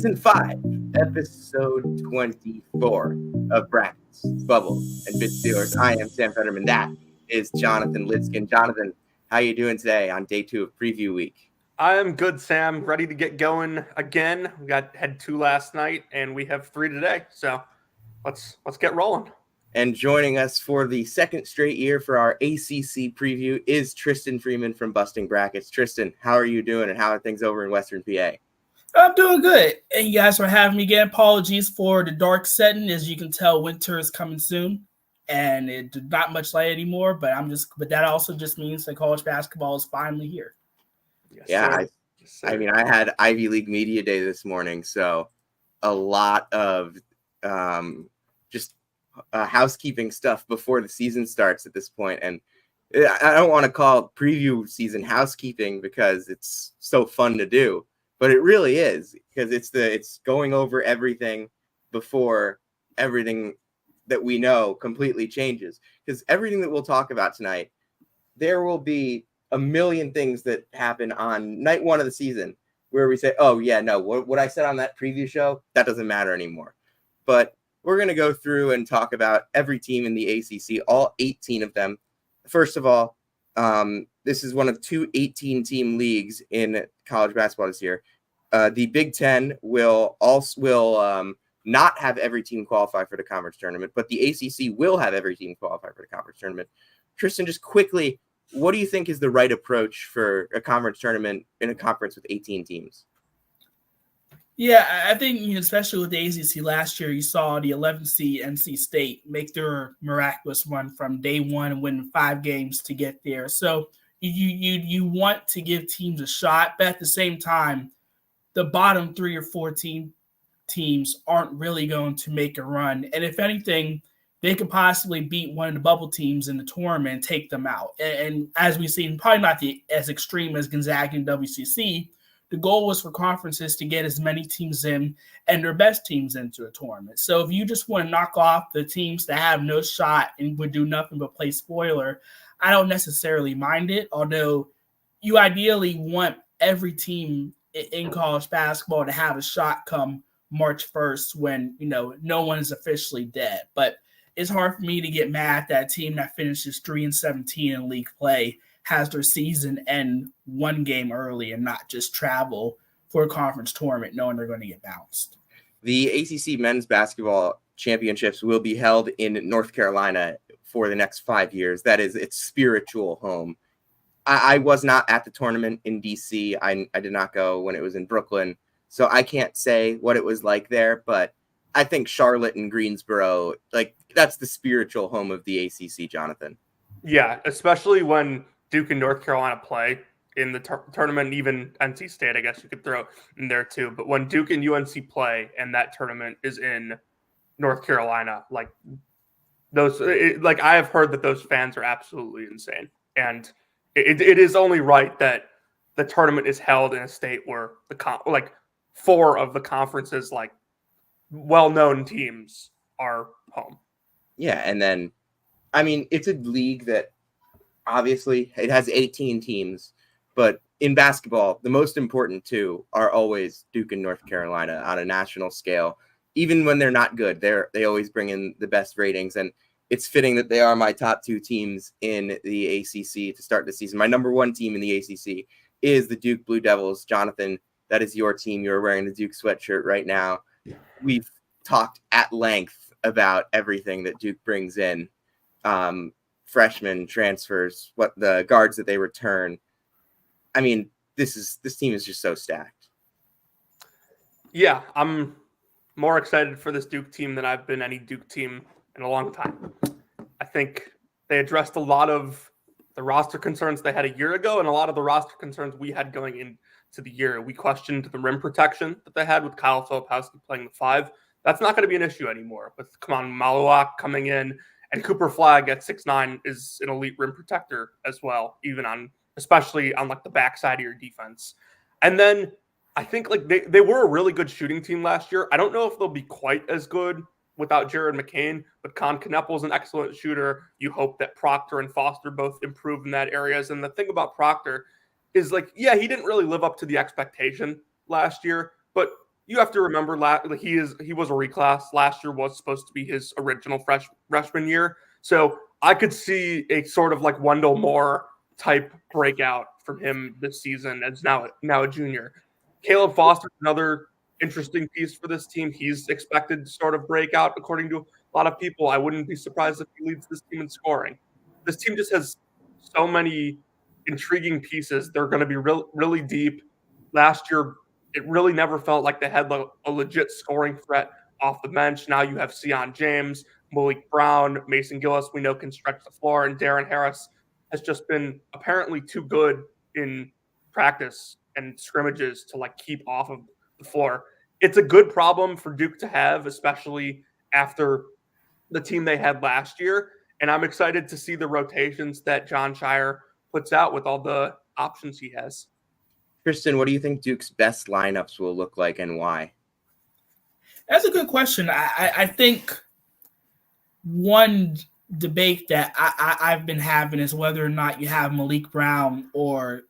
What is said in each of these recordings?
Season 5, Episode 24 of Brackets, Bubble, and Fit Steelers. I am Sam Fetterman. That is Jonathan Lidskin. Jonathan, how you doing today on day 2 of preview week? I am good, Sam. Ready to get going again. We had 2 last night, and we have 3 today. So let's get rolling. And joining us for the second straight year for our ACC preview is Tristan Freeman from Busting Brackets. Tristan, how are you doing, and how are things over in Western PA? I'm doing good. And you guys for having me again. Apologies for the dark setting. As you can tell, winter is coming soon. And it's not much light anymore, but that also just means that college basketball is finally here. Yes, yeah, I mean, I had Ivy League Media Day this morning, so a lot of just housekeeping stuff before the season starts at this point. And I don't want to call preview season housekeeping because it's so fun to do, but it really is, because it's going over everything before everything that we know completely changes. Because everything that we'll talk about tonight, there will be a million things that happen on night 1 of the season where we say, oh yeah, no, what I said on that preview show, that doesn't matter anymore. But we're going to go through and talk about every team in the ACC, all 18 of them. First of all, this is one of 2 18-team leagues in college basketball this year. The Big Ten will not have every team qualify for the conference tournament, but the ACC will have every team qualify for the conference tournament. Tristan, just quickly, what do you think is the right approach for a conference tournament in a conference with 18 teams? Yeah, I think especially with the ACC last year, you saw the 11th seed NC State make their miraculous run from day 1 and win 5 games to get there. So you want to give teams a shot, but at the same time, the bottom 3 or 4 teams aren't really going to make a run. And if anything, they could possibly beat one of the bubble teams in the tournament and take them out. And as we've seen, probably not as extreme as Gonzaga and WCC, the goal was for conferences to get as many teams in and their best teams into a tournament. So if you just want to knock off the teams that have no shot and would do nothing but play spoiler, I don't necessarily mind it, although you ideally want every team in college basketball to have a shot come March 1st when, no one is officially dead. But it's hard for me to get mad that a team that finishes 3-17 in league play has their season end 1 game early and not just travel for a conference tournament knowing they're going to get bounced. The ACC men's basketball championships will be held in North Carolina for the next 5 years. That is its spiritual home. I was not at the tournament in DC. I did not go when it was in Brooklyn, so I can't say what it was like there, but I think Charlotte and Greensboro, that's the spiritual home of the ACC, Jonathan. Yeah, especially when Duke and North Carolina play in the tournament, even NC State, I guess you could throw in there too. But when Duke and UNC play and that tournament is in North Carolina, I have heard that those fans are absolutely insane. And it is only right that the tournament is held in a state where 4 of the conference's well-known teams are home. Yeah, and then, I mean, it's a league that obviously it has 18 teams, but in basketball, the most important 2 are always Duke and North Carolina on a national scale. Even when they're not good, they always bring in the best ratings, and it's fitting that they are my top 2 teams in the ACC to start the season. My number 1 team in the ACC is the Duke Blue Devils. Jonathan, that is your team. You're wearing the Duke sweatshirt right now. We've talked at length about everything that Duke brings in. Freshmen, transfers, what the guards that they return. I mean, this team is just so stacked. Yeah, I'm more excited for this Duke team than I've been any Duke team in a long time. I think they addressed a lot of the roster concerns they had a year ago and a lot of the roster concerns we had going into the year. We questioned the rim protection that they had with Kyle Filipowski playing the 5. That's not going to be an issue anymore. With Kaman Maluak coming in, and Cooper Flagg at 6'9" is an elite rim protector as well, especially on the backside of your defense. And then I think they were a really good shooting team last year. I don't know if they'll be quite as good without Jared McCain, but Con Kneppel is an excellent shooter. You hope that Proctor and Foster both improve in that areas. And the thing about Proctor is he didn't really live up to the expectation last year, but you have to remember he was a reclass. Last year was supposed to be his original freshman year. So I could see a sort of like Wendell Moore type breakout from him this season as now a junior. Caleb Foster, another interesting piece for this team. He's expected to sort of break out according to a lot of people. I wouldn't be surprised if he leads this team in scoring. This team just has so many intriguing pieces. They're going to be really deep. Last year, it really never felt like they had a legit scoring threat off the bench. Now you have Sion James, Malik Brown, Mason Gillis, we know can stretch the floor, and Darren Harris has just been apparently too good in practice and scrimmages to like keep off of the floor. It's a good problem for Duke to have, especially after the team they had last year. And I'm excited to see the rotations that John Shire puts out with all the options he has. Tristan, what do you think Duke's best lineups will look like and why? That's a good question. I think one debate that I've been having is whether or not you have Malik Brown or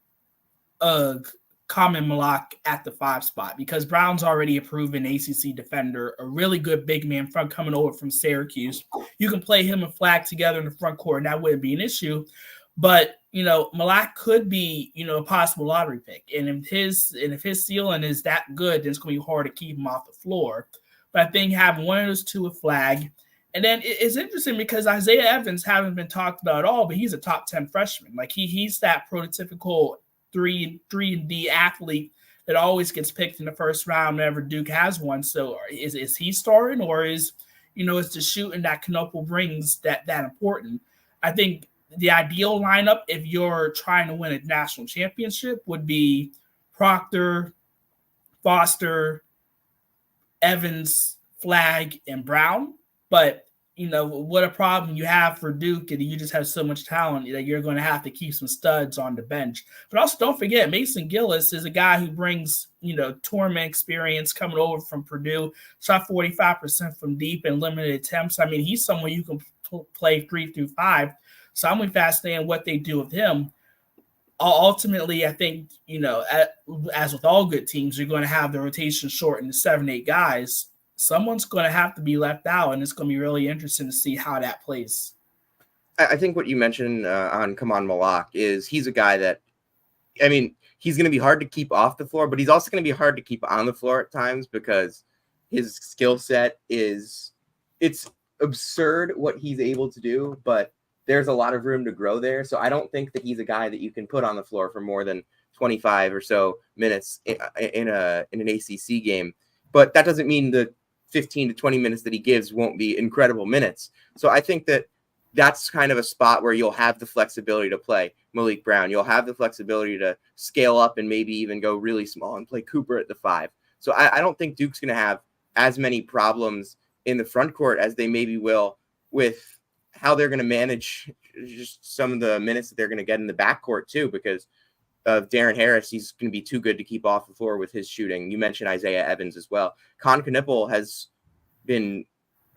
Kamen Malak at the 5 spot, because Brown's already a proven ACC defender, a really good big man from coming over from Syracuse. You can play him and Flag together in the front court, and that wouldn't be an issue. But Malak could be a possible lottery pick, and if his ceiling is that good, then it's going to be hard to keep him off the floor. But I think having one of those two with Flag, and then it's interesting because Isaiah Evans haven't been talked about at all, but he's a top 10 freshman. Like he's that prototypical 3-and-D athlete that always gets picked in the first round whenever Duke has one. So is he starting, or is the shooting that Knoepel brings that important? I think the ideal lineup, if you're trying to win a national championship, would be Proctor, Foster, Evans, Flag, and Brown. But what a problem you have for Duke, and you just have so much talent that you're going to have to keep some studs on the bench. But also don't forget, Mason Gillis is a guy who brings tournament experience coming over from Purdue, shot 45% from deep and limited attempts. I mean, he's someone you can play 3 through 5. So I'm really fascinated in what they do with him. Ultimately, I think, as with all good teams, you're going to have the rotation shortened to 7-8 guys. Someone's going to have to be left out, and it's going to be really interesting to see how that plays. I think what you mentioned on Kaman Malak is he's a guy that, he's going to be hard to keep off the floor, but he's also going to be hard to keep on the floor at times because his skill set it's absurd what he's able to do, but there's a lot of room to grow there. So I don't think that he's a guy that you can put on the floor for more than 25 or so minutes in an ACC game. But that doesn't mean the 15 to 20 minutes that he gives won't be incredible minutes. So I think that that's kind of a spot where you'll have the flexibility to play Malik Brown. You'll have the flexibility to scale up and maybe even go really small and play Cooper at the 5. So I don't think Duke's going to have as many problems in the front court as they maybe will with how they're going to manage just some of the minutes that they're going to get in the backcourt too, because of Darren Harris. He's going to be too good to keep off the floor with his shooting. You mentioned Isaiah Evans as well. Con Knoepel has been,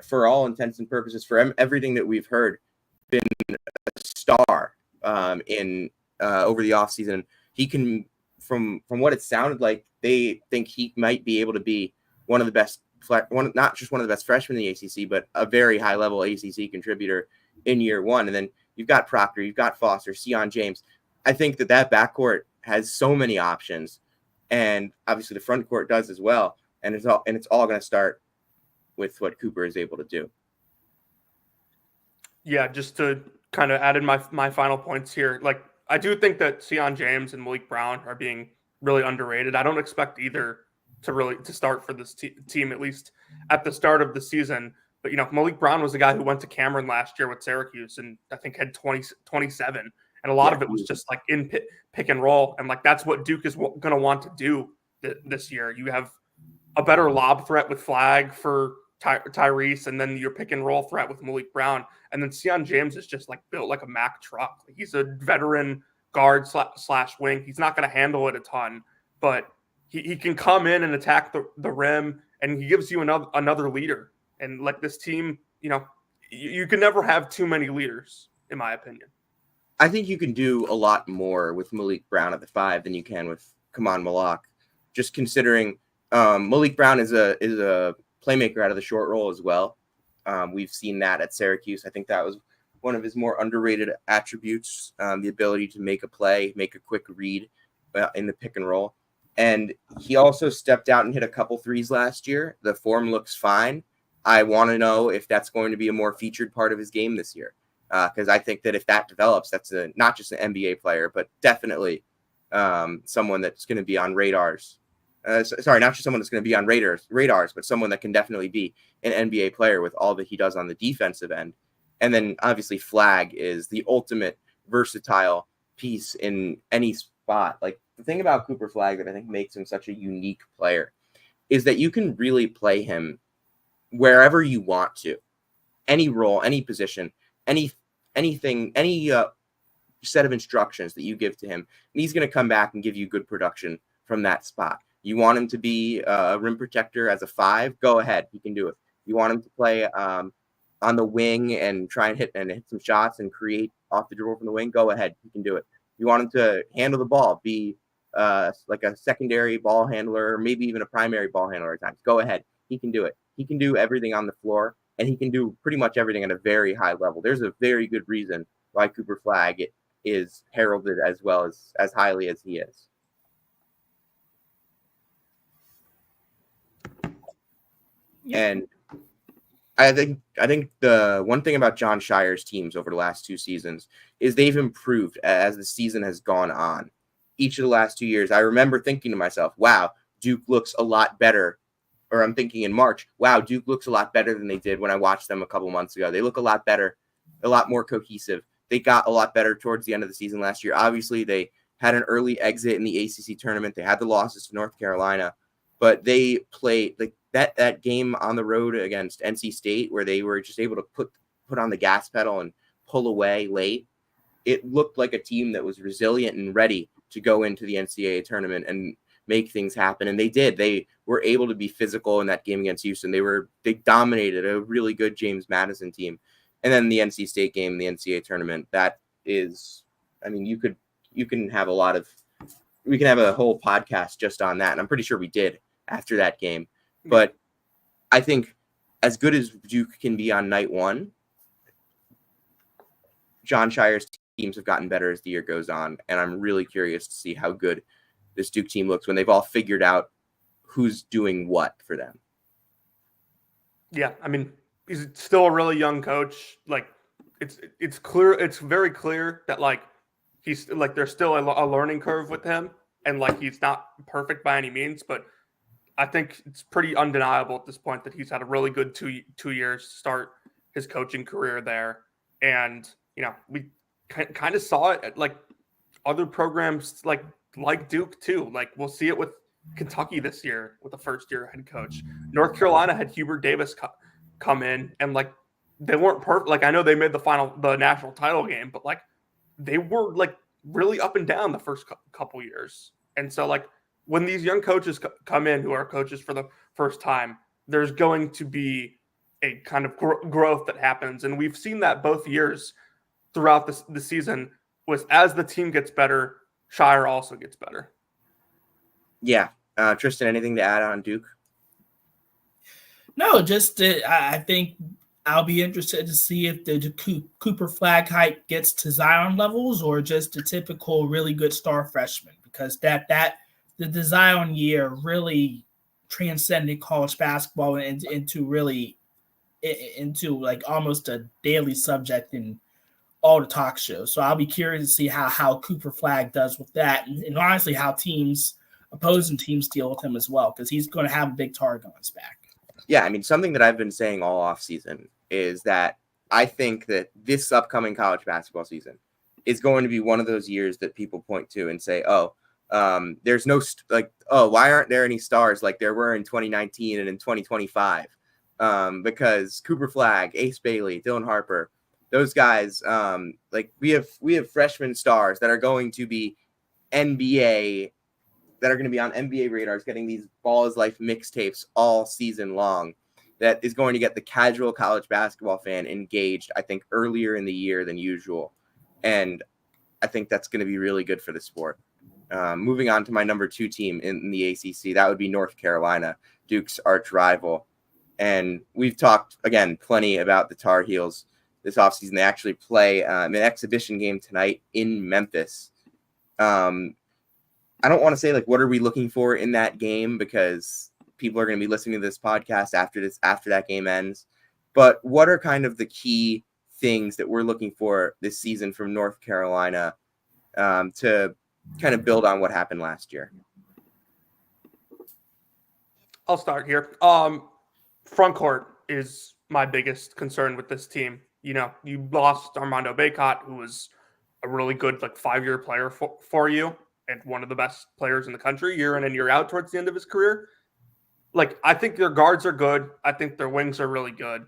for all intents and purposes, for everything that we've heard, been a star in over the offseason. He can, from what it sounded like, they think he might be able to be one of the best, not just one of the best freshmen in the ACC, but a very high-level ACC contributor in year one. And then you've got Proctor, you've got Foster, Sion James. I think that backcourt has so many options, and obviously the front court does as well. And it's all going to start with what Cooper is able to do. Yeah, just to kind of add in my final points here. Like, I do think that Sion James and Malik Brown are being really underrated. I don't expect either to start for this team, at least at the start of the season. But, Malik Brown was a guy who went to Cameron last year with Syracuse and I think had 27. And a lot of it was just like in pick and roll. And like, that's what Duke is going to want to do this year. You have a better lob threat with Flag for Tyrese, and then your pick and roll threat with Malik Brown. And then Sion James is just like built like a Mack truck. He's a veteran guard slash wing. He's not going to handle it a ton, but he can come in and attack the rim, and he gives you another leader. And like this team, you can never have too many leaders, in my opinion. I think you can do a lot more with Malik Brown at the 5 than you can with Kaman Malak, just considering Malik Brown is a playmaker out of the short roll as well. We've seen that at Syracuse. I think that was one of his more underrated attributes, the ability to make a play, make a quick read in the pick and roll. And he also stepped out and hit a couple threes last year. The form looks fine. I want to know if that's going to be a more featured part of his game this year. Because I think that if that develops, that's not just an NBA player, but definitely someone that's going to be on radars. Sorry, not just someone that's going to be on radars, but someone that can definitely be an NBA player with all that he does on the defensive end. And then obviously Flag is the ultimate versatile piece in any spot. Like the thing about Cooper Flag that I think makes him such a unique player is that you can really play him wherever you want to, any role, any position, anything, any set of instructions that you give to him, and he's going to come back and give you good production from that spot. You want him to be a rim protector as a 5, go ahead, he can do it. You want him to play on the wing and try and hit some shots and create off the dribble from the wing, go ahead, he can do it. You want him to handle the ball, be like a secondary ball handler, or maybe even a primary ball handler at times, go ahead, he can do it. He can do everything on the floor, and he can do pretty much everything at a very high level. There's a very good reason why Cooper Flag is heralded as well as highly as he is. And I think the one thing about John Shire's teams over the last 2 seasons is they've improved as the season has gone on. Each of the last 2 years, I remember thinking to myself, wow, Duke looks a lot better. Or I'm thinking in March, wow, Duke looks a lot better than they did when I watched them a couple months ago. They look a lot better, a lot more cohesive. They got a lot better towards the end of the season last year. Obviously, they had an early exit in the ACC tournament. They had the losses to North Carolina, but they played like that game on the road against NC State where they were just able to put on the gas pedal and pull away late. It looked like a team that was resilient and ready to go into the NCAA tournament and make things happen. And they did. They were able to be physical in that game against Houston. They dominated a really good James Madison team. And then the NC State game, the NCAA tournament, that is, I mean, we can have a whole podcast just on that. And I'm pretty sure we did after that game. But I think as good as Duke can be on night one, John Shire's teams have gotten better as the year goes on. And I'm really curious to see how good this Duke team looks when they've all figured out who's doing what for them. Yeah, I mean, he's still a really young coach. Like, it's clear, it's very clear that like he's like there's still a learning curve with him, and like he's not perfect by any means, but I think it's pretty undeniable at this point that he's had a really good two years to start his coaching career there. And, you know, we kind of saw it at like other programs like Duke too. Like we'll see it with Kentucky this year with the first year head coach. North Carolina had Hubert Davis come in, and like they weren't perfect. Like I know they made the national title game, but like they were like really up and down the first couple years. And so like when these young coaches come in who are coaches for the first time, there's going to be a kind of growth that happens. And we've seen that both years throughout the season was as the team gets better, Shire also gets better. Yeah. Tristan, anything to add on Duke? No, just I think I'll be interested to see if the Cooper Flag hype gets to Zion levels or just a typical really good star freshman, because the Zion year really transcended college basketball into like almost a daily subject in all the talk shows. So I'll be curious to see how Cooper Flag does with that, and honestly how opposing teams deal with him as well, because he's going to have a big target on his back. Yeah, I mean, something that I've been saying all offseason is that I think that this upcoming college basketball season is going to be one of those years that people point to and say, there's no why aren't there any stars like there were in 2019 and in 2025? Because Cooper Flag, Ace Bailey, Dylan Harper, those guys, we have freshman stars that are going to be NBA, that are going to be on NBA radars, getting these Ball is Life mixtapes all season long. That is going to get the casual college basketball fan engaged, I think, earlier in the year than usual. And I think that's going to be really good for the sport. Moving on to my number 2 team in the ACC, that would be North Carolina, Duke's arch rival. And we've talked, again, plenty about the Tar Heels this offseason. They actually play an exhibition game tonight in Memphis. I don't want to say, like, what are we looking for in that game, because people are going to be listening to this podcast after that game ends. But what are kind of the key things that we're looking for this season from North Carolina to kind of build on what happened last year? I'll start here. Front court is my biggest concern with this team. You know, you lost Armando Bacot, who was a really good, like, 5-year player for you and one of the best players in the country year in and year out towards the end of his career. Like, I think their guards are good. I think their wings are really good.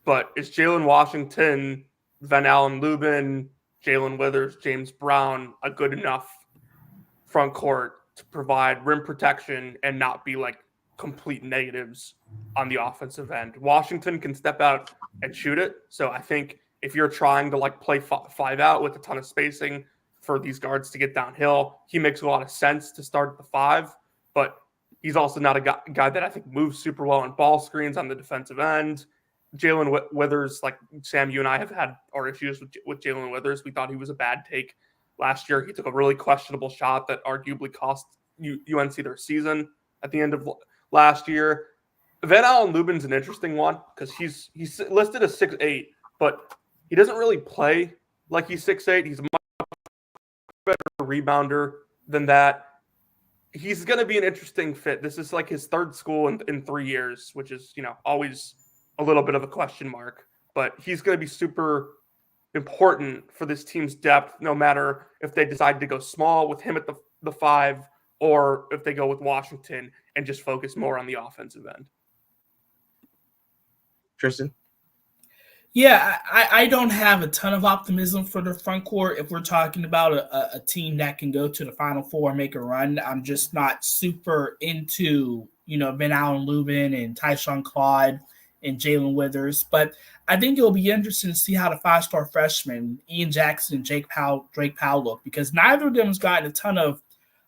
But is Jalen Washington, Van Allen Lubin, Jalen Withers, James Brown a good enough front court to provide rim protection and not be, like, complete negatives on the offensive end? Washington can step out and shoot it. So I think if you're trying to, like, play 5 out with a ton of spacing for these guards to get downhill, he makes a lot of sense to start at the 5, but he's also not a guy that I think moves super well on ball screens on the defensive end. Jalen Withers, like, Sam, you and I have had our issues with Jalen Withers. We thought he was a bad take last year. He took a really questionable shot that arguably cost UNC their season at the end of last year. Van Allen Lubin's an interesting one because he's listed as 6'8", but he doesn't really play like he's 6'8". He's a much better rebounder than that. He's going to be an interesting fit. This is like his third school in 3 years, which is, you know, always a little bit of a question mark. But he's going to be super important for this team's depth, no matter if they decide to go small with him at the 5 or if they go with Washington and just focus more on the offensive end. Tristan? Yeah, I don't have a ton of optimism for the front court. If we're talking about a team that can go to the Final Four and make a run, I'm just not super into, you know, Van Allen Lubin and Tyshawn Claude and Jalen Withers. But I think it'll be interesting to see how the 5-star freshmen, Ian Jackson and Drake Powell look, because neither of them has gotten a ton of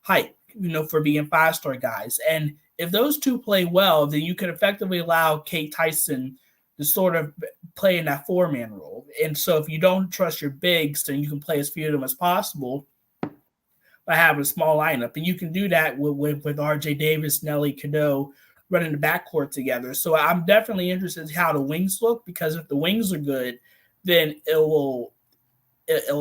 hype, you know, for being 5-star guys. And if those two play well, then you can effectively allow Kate Tyson to sort of play in that 4-man role. And so if you don't trust your bigs, then you can play as few of them as possible by having a small lineup. And you can do that with RJ Davis, Nelly, Cadeau running the backcourt together. So I'm definitely interested in how the wings look, because if the wings are good, then it will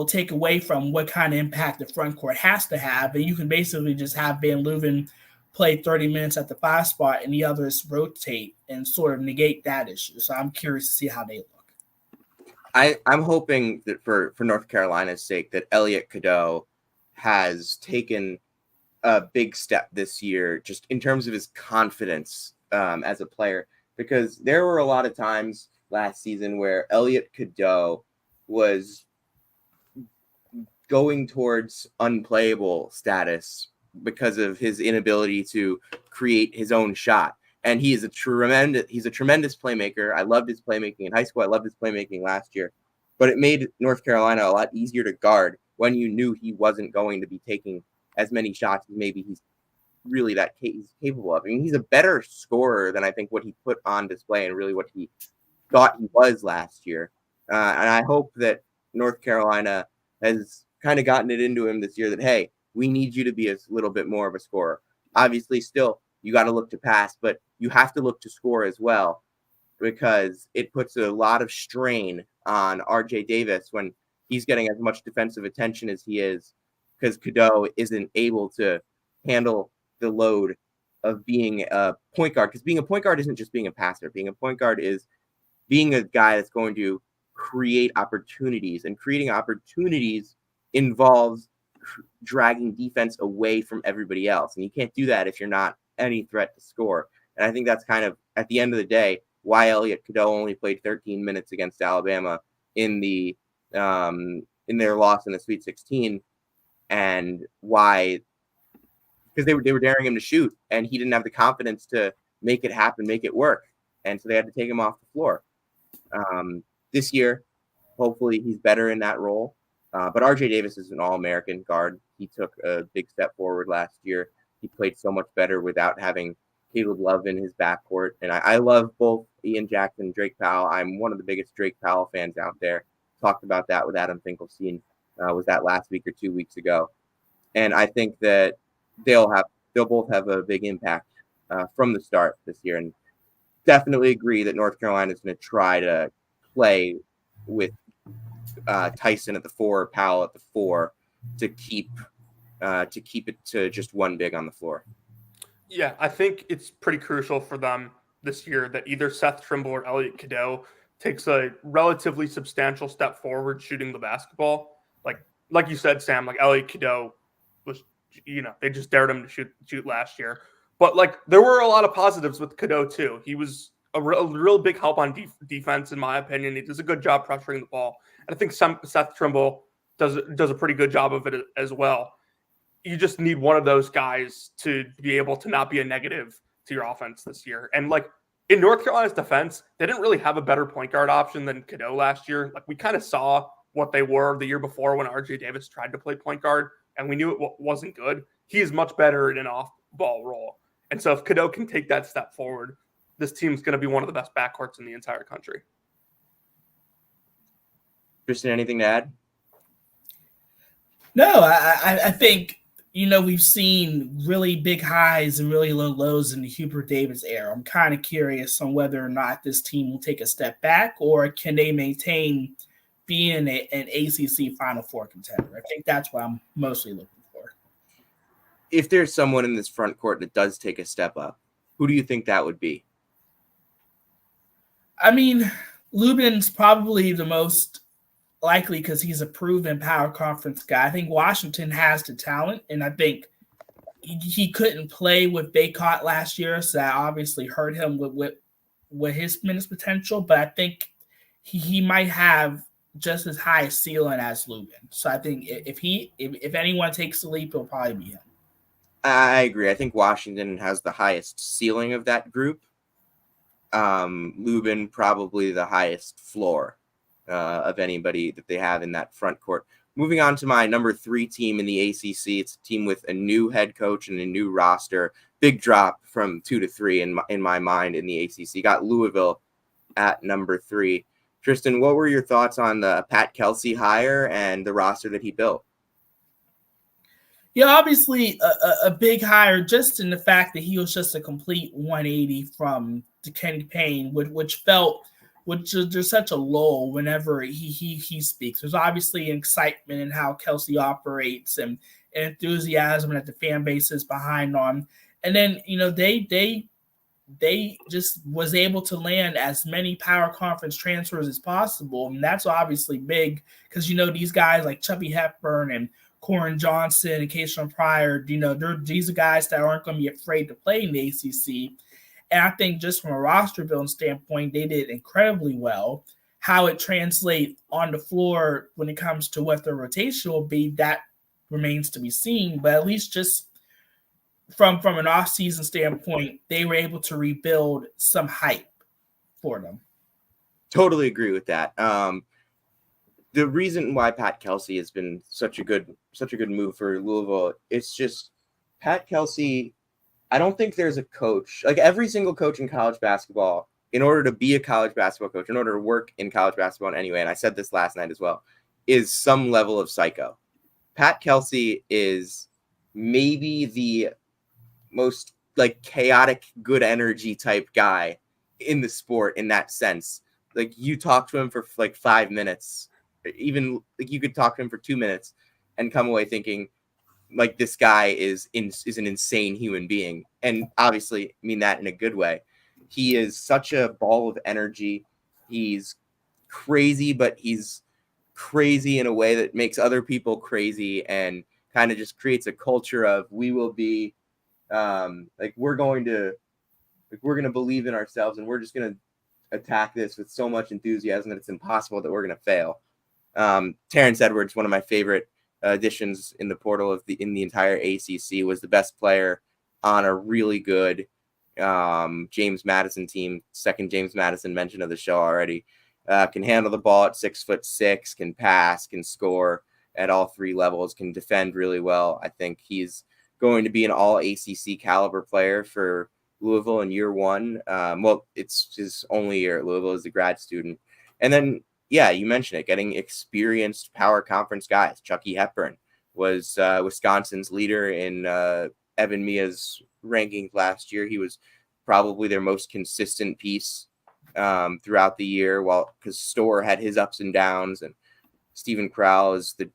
take away from what kind of impact the front court has to have. And you can basically just have Van Leuven play 30 minutes at the 5 spot and the others rotate and sort of negate that issue. So I'm curious to see how they look. I'm hoping that for North Carolina's sake that Elliot Cadeau has taken a big step this year just in terms of his confidence as a player, because there were a lot of times last season where Elliot Cadeau was going towards unplayable status because of his inability to create his own shot. And he's a tremendous playmaker. I loved his playmaking in high school. I loved his playmaking last year. But it made North Carolina a lot easier to guard when you knew he wasn't going to be taking as many shots as maybe he's really he's capable of. I mean, he's a better scorer than I think what he put on display and really what he thought he was last year. And I hope that North Carolina has kind of gotten it into him this year that, hey, we need you to be a little bit more of a scorer. Obviously, still, you got to look to pass, but you have to look to score as well, because it puts a lot of strain on RJ Davis when he's getting as much defensive attention as he is, because Cadeau isn't able to handle the load of being a point guard. Because being a point guard isn't just being a passer. Being a point guard is being a guy that's going to create opportunities, and creating opportunities involves dragging defense away from everybody else. And you can't do that if you're not any threat to score. And I think that's kind of, at the end of the day, why Elliot Cadeau only played 13 minutes against Alabama in their loss in the Sweet 16, and why, because they were daring him to shoot, and he didn't have the confidence to make it happen, make it work. And so they had to take him off the floor. This year, hopefully he's better in that role. But RJ Davis is an All-American guard. He took a big step forward last year. He played so much better without having Caleb Love in his backcourt. And I love both Ian Jackson and Drake Powell. I'm one of the biggest Drake Powell fans out there. Talked about that with Adam Finkelstein. Was that last week or 2 weeks ago? And I think that they'll both have a big impact from the start this year. And definitely agree that North Carolina is going to try to play with Tyson at the 4, Powell at the 4, to keep it to just one big on the floor. Yeah, I think it's pretty crucial for them this year that either Seth Trimble or Elliot Cadeau takes a relatively substantial step forward shooting the basketball. Like you said, Sam, like Elliot Cadeau was, they just dared him to shoot last year. But there were a lot of positives with Cadeau too. He was a real big help on defense, in my opinion. He does a good job pressuring the ball. And I think Seth Trimble does a pretty good job of it as well. You just need one of those guys to be able to not be a negative to your offense this year. And in North Carolina's defense, they didn't really have a better point guard option than Cadeau last year. We kind of saw what they were the year before when RJ Davis tried to play point guard, and we knew it wasn't good. He is much better in an off-ball role. And so if Cadeau can take that step forward, this team's going to be one of the best backcourts in the entire country. Tristan, anything to add? No, I think, we've seen really big highs and really low lows in the Hubert Davis era. I'm kind of curious on whether or not this team will take a step back, or can they maintain being an ACC Final Four contender. I think that's what I'm mostly looking for. If there's someone in this front court that does take a step up, who do you think that would be? I mean, Lubin's probably the most likely because he's a proven power conference guy. I think Washington has the talent, and I think he couldn't play with Baycott last year, so that obviously hurt him with his minutes potential. But I think he might have just as high a ceiling as Lubin. So I think if anyone takes the leap, it'll probably be him. I agree. I think Washington has the highest ceiling of that group. Lubin probably the highest floor of anybody that they have in that front court. Moving on to my number 3 team in the ACC. It's a team with a new head coach and a new roster. Big drop from 2 to 3 in my mind in the ACC. Got Louisville at number 3. Tristan, what were your thoughts on the Pat Kelsey hire and the roster that he built? Yeah, obviously a big hire just in the fact that he was just a complete 180 from Kenny Payne, which there's such a lull whenever he speaks. There's obviously excitement in how Kelsey operates and enthusiasm that the fan base is behind on. And then, they just was able to land as many power conference transfers as possible. And that's obviously big because, these guys like Chubby Hepburn and Corin Johnson and Kayshawn Pryor, these are guys that aren't going to be afraid to play in the ACC. And I think just from a roster building standpoint, they did incredibly well. How it translates on the floor when it comes to what their rotation will be, that remains to be seen. But at least just from an off-season standpoint, they were able to rebuild some hype for them. Totally agree with that. The reason why Pat Kelsey has been such a good move for Louisville, it's just Pat Kelsey. I don't think there's a coach, like every single coach in college basketball, in order to be a college basketball coach, in order to work in college basketball in any way, and I said this last night as well, is some level of psycho. Pat Kelsey is maybe the most chaotic, good energy type guy in the sport in that sense. You talk to him for 5 minutes, even you could talk to him for 2 minutes and come away thinking this guy is an insane human being. And obviously mean that in a good way. He is such a ball of energy. He's crazy, but he's crazy in a way that makes other people crazy and kind of just creates a culture of we will be we're going to believe in ourselves and we're just going to attack this with so much enthusiasm that it's impossible that we're going to fail. Terrence Edwards, one of my favorite additions in the portal in the entire ACC, was the best player on a really good James Madison team. Second James Madison mention of the show already. Can handle the ball at 6'6", can pass, can score. at all three levels, can defend really well. I think he's going to be an all ACC caliber player for Louisville in year one. Well, it's his only year at Louisville as a grad student. And then, yeah, you mentioned it, getting experienced power conference guys. Chucky Hepburn was Wisconsin's leader in Evan Mia's rankings last year. He was probably their most consistent piece throughout the year, because Storr had his ups and downs, and Stephen Crowell is the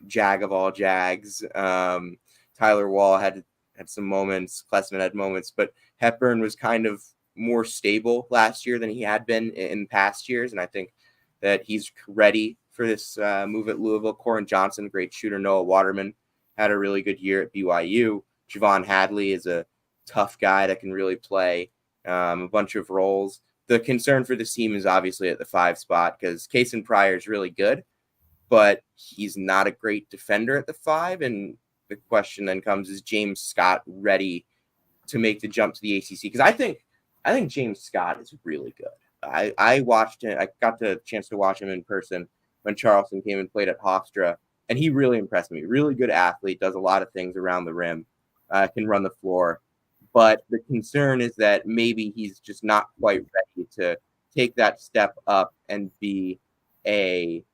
jag of all jags. Tyler Wall had some moments, Klessman had moments, but Hepburn was kind of more stable last year than he had been in past years, and I think that he's ready for this move at Louisville. Corin Johnson, great shooter. Noah Waterman had a really good year at BYU. Javon Hadley is a tough guy that can really play a bunch of roles. The concern for this team is obviously at the 5 spot, because Kason Pryor is really good, but he's not a great defender at the 5. And the question then comes, is James Scott ready to make the jump to the ACC? Because I think James Scott is really good. I watched him. I got the chance to watch him in person when Charleston came and played at Hofstra, and he really impressed me. Really good athlete, does a lot of things around the rim, can run the floor. But the concern is that maybe he's just not quite ready to take that step up and be an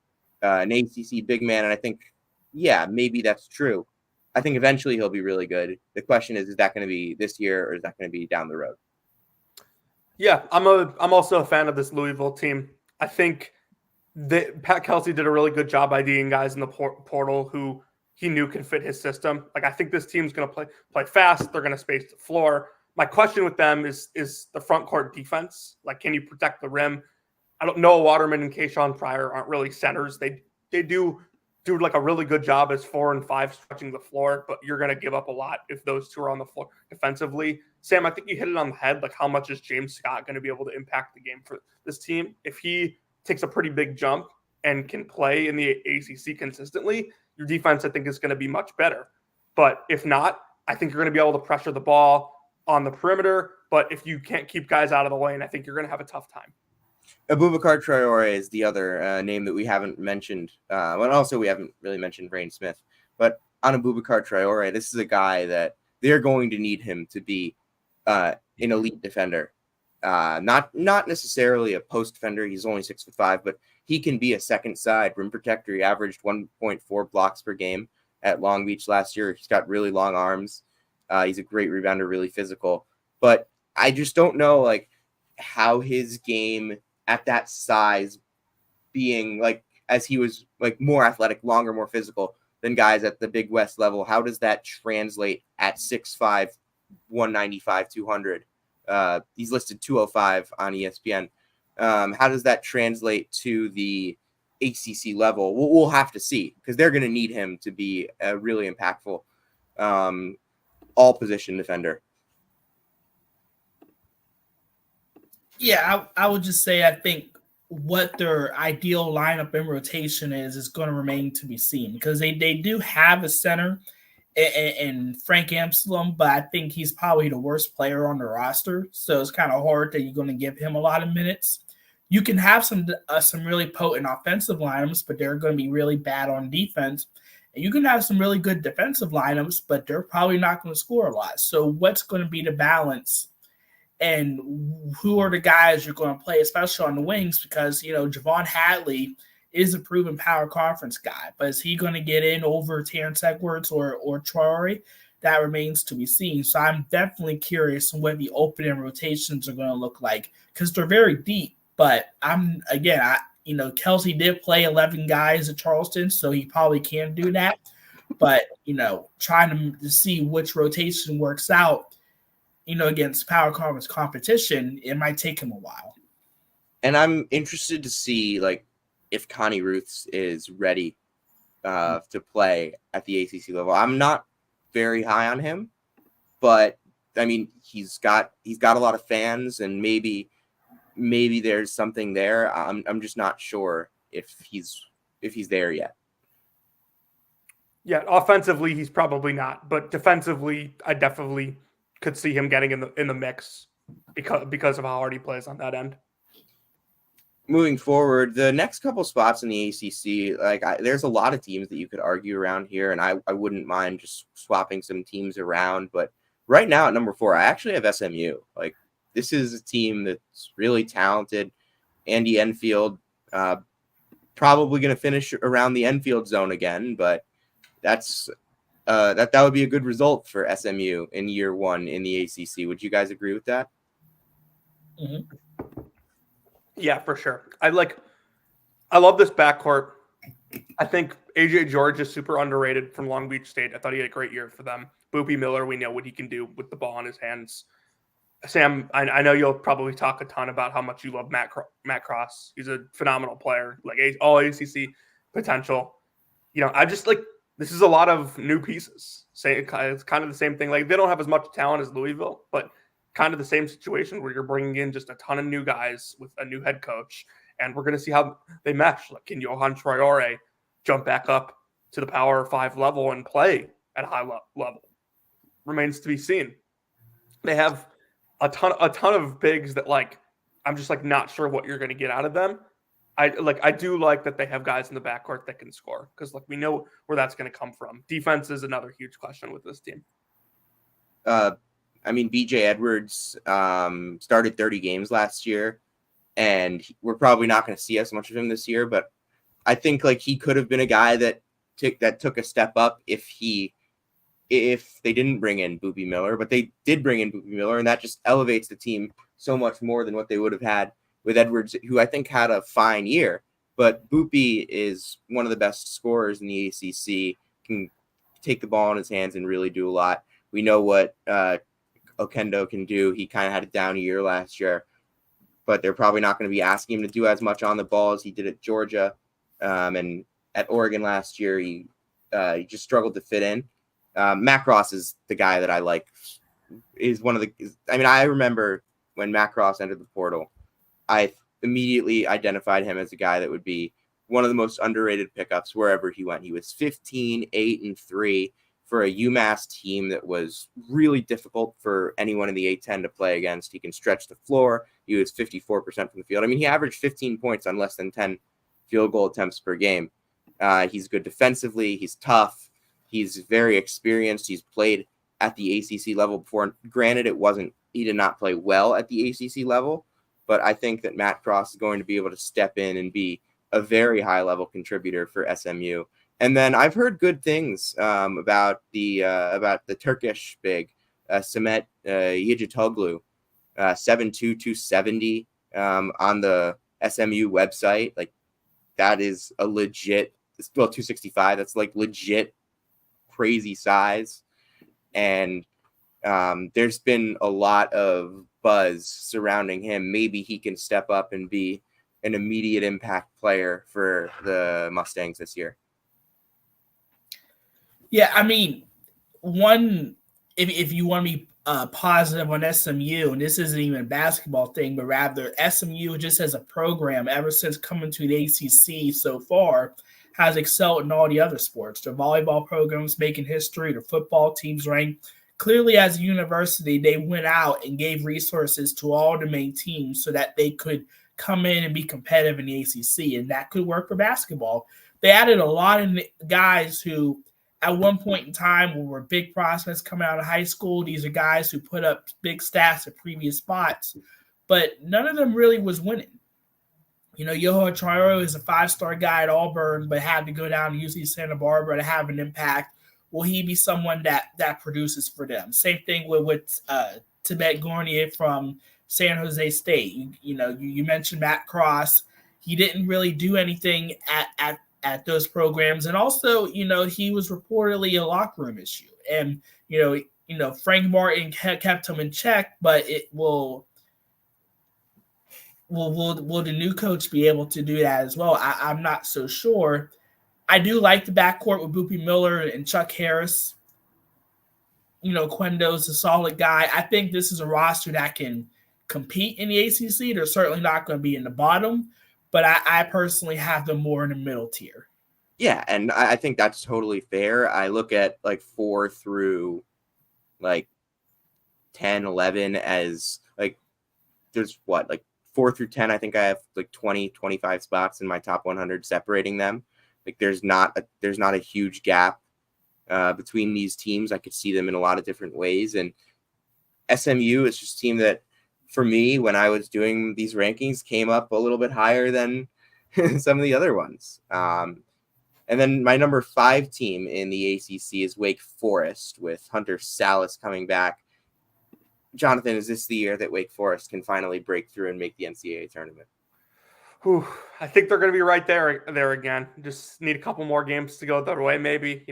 ACC big man. And I think, yeah, maybe that's true. I think eventually he'll be really good. The question is that going to be this year, or is that going to be down the road? Yeah, I'm also a fan of this Louisville team. I think that Pat Kelsey did a really good job IDing guys in the portal who he knew could fit his system. Like, I think this team's going to play fast. They're going to space the floor. My question with them is the front court defense. Like, can you protect the rim? I don't know. Waterman and Kayshawn Pryor aren't really centers. They do like a really good job as 4 and 5 stretching the floor, but you're going to give up a lot if those two are on the floor defensively. Sam, I think you hit it on the head. Like, how much is James Scott going to be able to impact the game for this team? If he takes a pretty big jump and can play in the ACC consistently, your defense, I think, is going to be much better. But if not, I think you're going to be able to pressure the ball on the perimeter. But if you can't keep guys out of the lane, I think you're going to have a tough time. Abubakar Traore is the other name that we haven't mentioned. And also we haven't really mentioned Brain Smith. But on Abubakar Traore, this is a guy that they're going to need him to be an elite defender. Not necessarily a post defender. He's only 6'5", but he can be a second side rim protector. He averaged 1.4 blocks per game at Long Beach last year. He's got really long arms. He's a great rebounder, really physical. But I just don't know, like, how his game at that size, being like, as he was like more athletic, longer, more physical than guys at the Big West level, how does that translate at 6'5", 195, 200? He's listed 205 on ESPN. How does that translate to the ACC level? We'll have to see, because they're going to need him to be a really impactful all position defender. Yeah, I would just say I think what their ideal lineup in rotation is going to remain to be seen, because they do have a center in Frank Amsterdam, but I think he's probably the worst player on the roster. So it's kind of hard that you're going to give him a lot of minutes. You can have some really potent offensive lineups, but they're going to be really bad on defense. And you can have some really good defensive lineups, but they're probably not going to score a lot. So what's going to be the balance? And who are the guys you're going to play, especially on the wings? Because, Javon Hadley is a proven power conference guy, but is he going to get in over Terrence Edwards or Traore? That remains to be seen. So I'm definitely curious on what the opening rotations are going to look like, because they're very deep. But Kelsey did play 11 guys at Charleston, so he probably can do that. But, trying to see which rotation works out, against power conference competition, it might take him a while. And I'm interested to see, like, if Connie Ruths is ready to play at the ACC level. I'm not very high on him, but I mean, he's got a lot of fans, and maybe there's something there. I'm just not sure if he's there yet. Yeah, offensively he's probably not, but defensively I definitely could see him getting in the mix because of how hard he plays on that end. moving forward, the next couple spots in the ACC, there's a lot of teams that you could argue around here, and I wouldn't mind just swapping some teams around. But right now at number 4, I actually have SMU. Like, this is a team that's really talented. Andy Enfield, probably going to finish around the Enfield zone again, but that's that would be a good result for SMU in year 1 in the ACC. Would you guys agree with that? Mm-hmm. Yeah, for sure. I love this backcourt. I think AJ George is super underrated from Long Beach State. I thought he had a great year for them. Boopy Miller, we know what he can do with the ball in his hands. Sam, I know you'll probably talk a ton about how much you love Matt Cross. He's a phenomenal player, like all ACC potential. I just this is a lot of new pieces. It's kind of the same thing. Like, they don't have as much talent as Louisville, but kind of the same situation where you're bringing in just a ton of new guys with a new head coach, and we're going to see how they mesh. Like, can Johan Traore jump back up to the Power 5 level and play at a high level? Remains to be seen. They have a ton of bigs that I'm just not sure what you're going to get out of them. I do like that they have guys in the backcourt that can score, because we know where that's going to come from. Defense is another huge question with this team. BJ Edwards started 30 games last year, and we're probably not going to see as much of him this year, but I think he could have been a guy that took a step up if they didn't bring in Boopy Miller, but they did bring in Boopy Miller, and that just elevates the team so much more than what they would have had with Edwards, who I think had a fine year. But Boopy is one of the best scorers in the ACC, can take the ball in his hands and really do a lot. We know what Okendo can do. He kind of had a down year last year, but they're probably not going to be asking him to do as much on the ball as he did at Georgia. And at Oregon last year, he just struggled to fit in. Matt Cross is the guy that I like. Is one of the. I remember when Matt Cross entered the portal, I immediately identified him as a guy that would be one of the most underrated pickups wherever he went. He was 15, 8, and 3 for a UMass team that was really difficult for anyone in the A-10 to play against. He can stretch the floor. He was 54% from the field. He averaged 15 points on less than 10 field goal attempts per game. He's good defensively. He's tough. He's very experienced. He's played at the ACC level before. Granted, he did not play well at the ACC level, but I think that Matt Cross is going to be able to step in and be a very high-level contributor for SMU. And then I've heard good things about the Turkish big, Samet Yigitoglu, 7'2", 270 on the SMU website. That is a legit, 265. That's legit crazy size. And there's been a lot of buzz surrounding him. Maybe he can step up and be an immediate impact player for the Mustangs this year. Yeah, if you want to be positive on SMU, and this isn't even a basketball thing, but rather SMU just as a program, ever since coming to the ACC so far, has excelled in all the other sports. Their volleyball programs making history, their football teams ranked. Clearly, as a university, they went out and gave resources to all the main teams so that they could come in and be competitive in the ACC, and that could work for basketball. They added a lot of guys who, at one point in time, were big prospects coming out of high school. These are guys who put up big stats at previous spots, but none of them really was winning. Johan Traore is a 5-star guy at Auburn, but had to go down to UC Santa Barbara to have an impact. Will he be someone that produces for them? Same thing with Tibet Gournier from San Jose State. You mentioned Matt Cross. He didn't really do anything at those programs, and also he was reportedly a locker room issue. And Frank Martin kept him in check, but will the new coach be able to do that as well? I'm not so sure. I do like the backcourt with Boopy Miller and Chuck Harris. Quendo's a solid guy. I think this is a roster that can compete in the ACC. They're certainly not going to be in the bottom, but I personally have them more in the middle tier. Yeah, and I think that's totally fair. I look at 4 through 10, 11 as there's 4 through 10, I think I have like 20, 25 spots in my top 100 separating them. Like there's not a huge gap between these teams. I could see them in a lot of different ways. And SMU is just a team that, for me, when I was doing these rankings, came up a little bit higher than some of the other ones. And then my number 5 team in the ACC is Wake Forest, with Hunter Salas coming back. Jonathan, is this the year that Wake Forest can finally break through and make the NCAA tournament? Whew, I think they're going to be right there again. Just need a couple more games to go their way, maybe.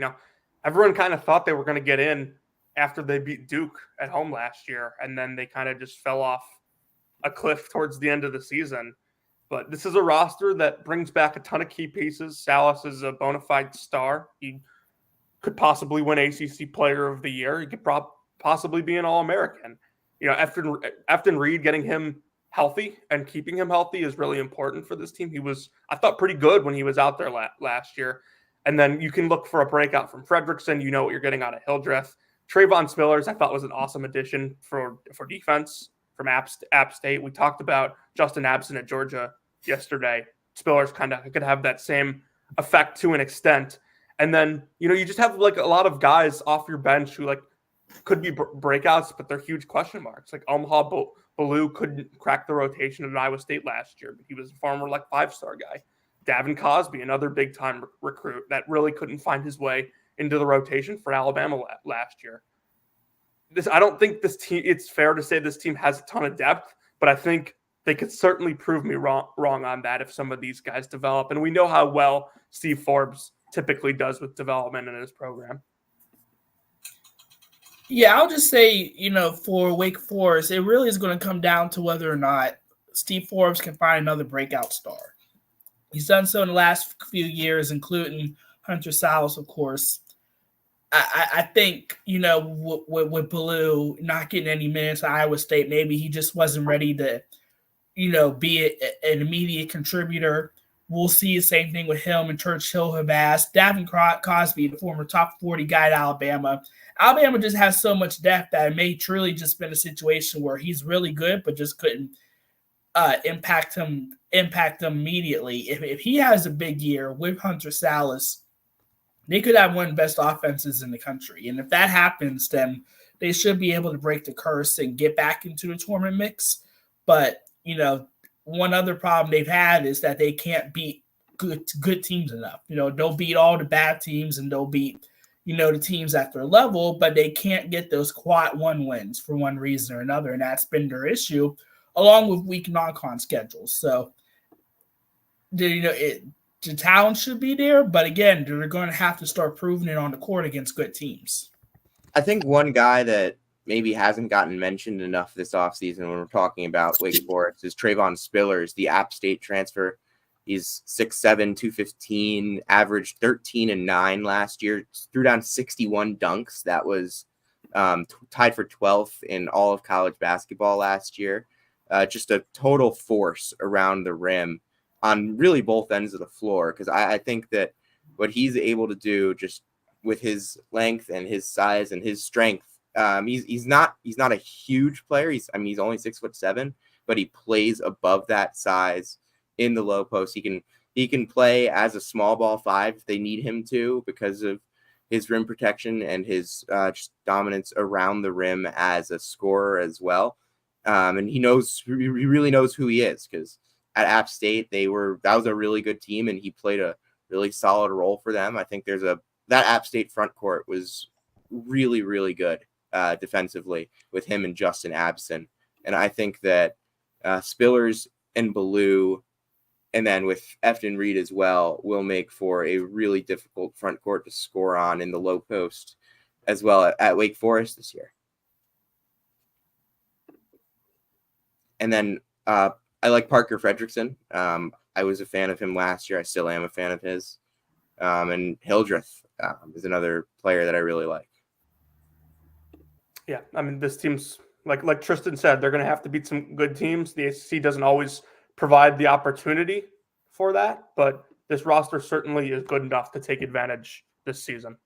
Everyone kind of thought they were going to get in after they beat Duke at home last year, and then they kind of just fell off a cliff towards the end of the season. But this is a roster that brings back a ton of key pieces. Salas is a bona fide star. He could possibly win ACC Player of the Year. He could possibly be an All-American. Efton Reed, getting him healthy and keeping him healthy is really important for this team. He was, I thought, pretty good when he was out there last year. And then you can look for a breakout from Fredrickson. You know what you're getting out of Hildreth. Trayvon Spillers, I thought, was an awesome addition for defense from App State. We talked about Justin Abson at Georgia yesterday. Spillers kind of could have that same effect to an extent. And then, you just have like a lot of guys off your bench who like could be breakouts, but they're huge question marks. Like Omaha Ballou couldn't crack the rotation at Iowa State last year, but he was a former like 5-star guy. Davin Cosby, another big-time recruit that really couldn't find his way into the rotation for Alabama last year. I don't think this team, it's fair to say this team has a ton of depth, but I think they could certainly prove me wrong on that if some of these guys develop. And we know how well Steve Forbes typically does with development in his program. Yeah, I'll just say, for Wake Forest, it really is going to come down to whether or not Steve Forbes can find another breakout star. He's done so in the last few years, including Hunter Salas, of course. I think, with Ballou not getting any minutes at Iowa State, maybe he just wasn't ready to, be an immediate contributor. We'll see the same thing with him and Churchill Havas. Davin Cosby, the former top 40 guy at Alabama. Alabama just has so much depth that it may truly just been a situation where he's really good, but just couldn't impact him immediately. If he has a big year with Hunter Salas, they could have one of the best offenses in the country. And if that happens, then they should be able to break the curse and get back into the tournament mix. But, one other problem they've had is that they can't beat good teams enough. They'll beat all the bad teams and they'll beat, the teams at their level, but they can't get those quad 1 wins for one reason or another. And that's been their issue, along with weak non-con schedules. So, the talent should be there, but again, they're going to have to start proving it on the court against good teams. I think one guy that maybe hasn't gotten mentioned enough this offseason when we're talking about Wake Forest is Trayvon Spillers, the App State transfer. He's 6'7", 215, averaged 13 and 9 last year, threw down 61 dunks. That was tied for 12th in all of college basketball last year. Just a total force around the rim on really both ends of the floor, because I think that what he's able to do just with his length and his size and his strength, he's not a huge player. He's only 6'7", but he plays above that size in the low post. He can play as a small ball 5 if they need him to, because of his rim protection and his just dominance around the rim as a scorer as well. And he really knows who he is, because at App State that was a really good team and he played a really solid role for them. I think that App State front court was really, really good defensively with him and Justin Abson. And I think that Spillers and Ballou, and then with Efton Reed as well, will make for a really difficult front court to score on in the low post as well at Wake Forest this year. And then I like Parker Fredrickson. I was a fan of him last year. I still am a fan of his. And Hildreth is another player that I really like. Yeah, this team's like Tristan said, they're going to have to beat some good teams. The ACC doesn't always provide the opportunity for that, but this roster certainly is good enough to take advantage this season.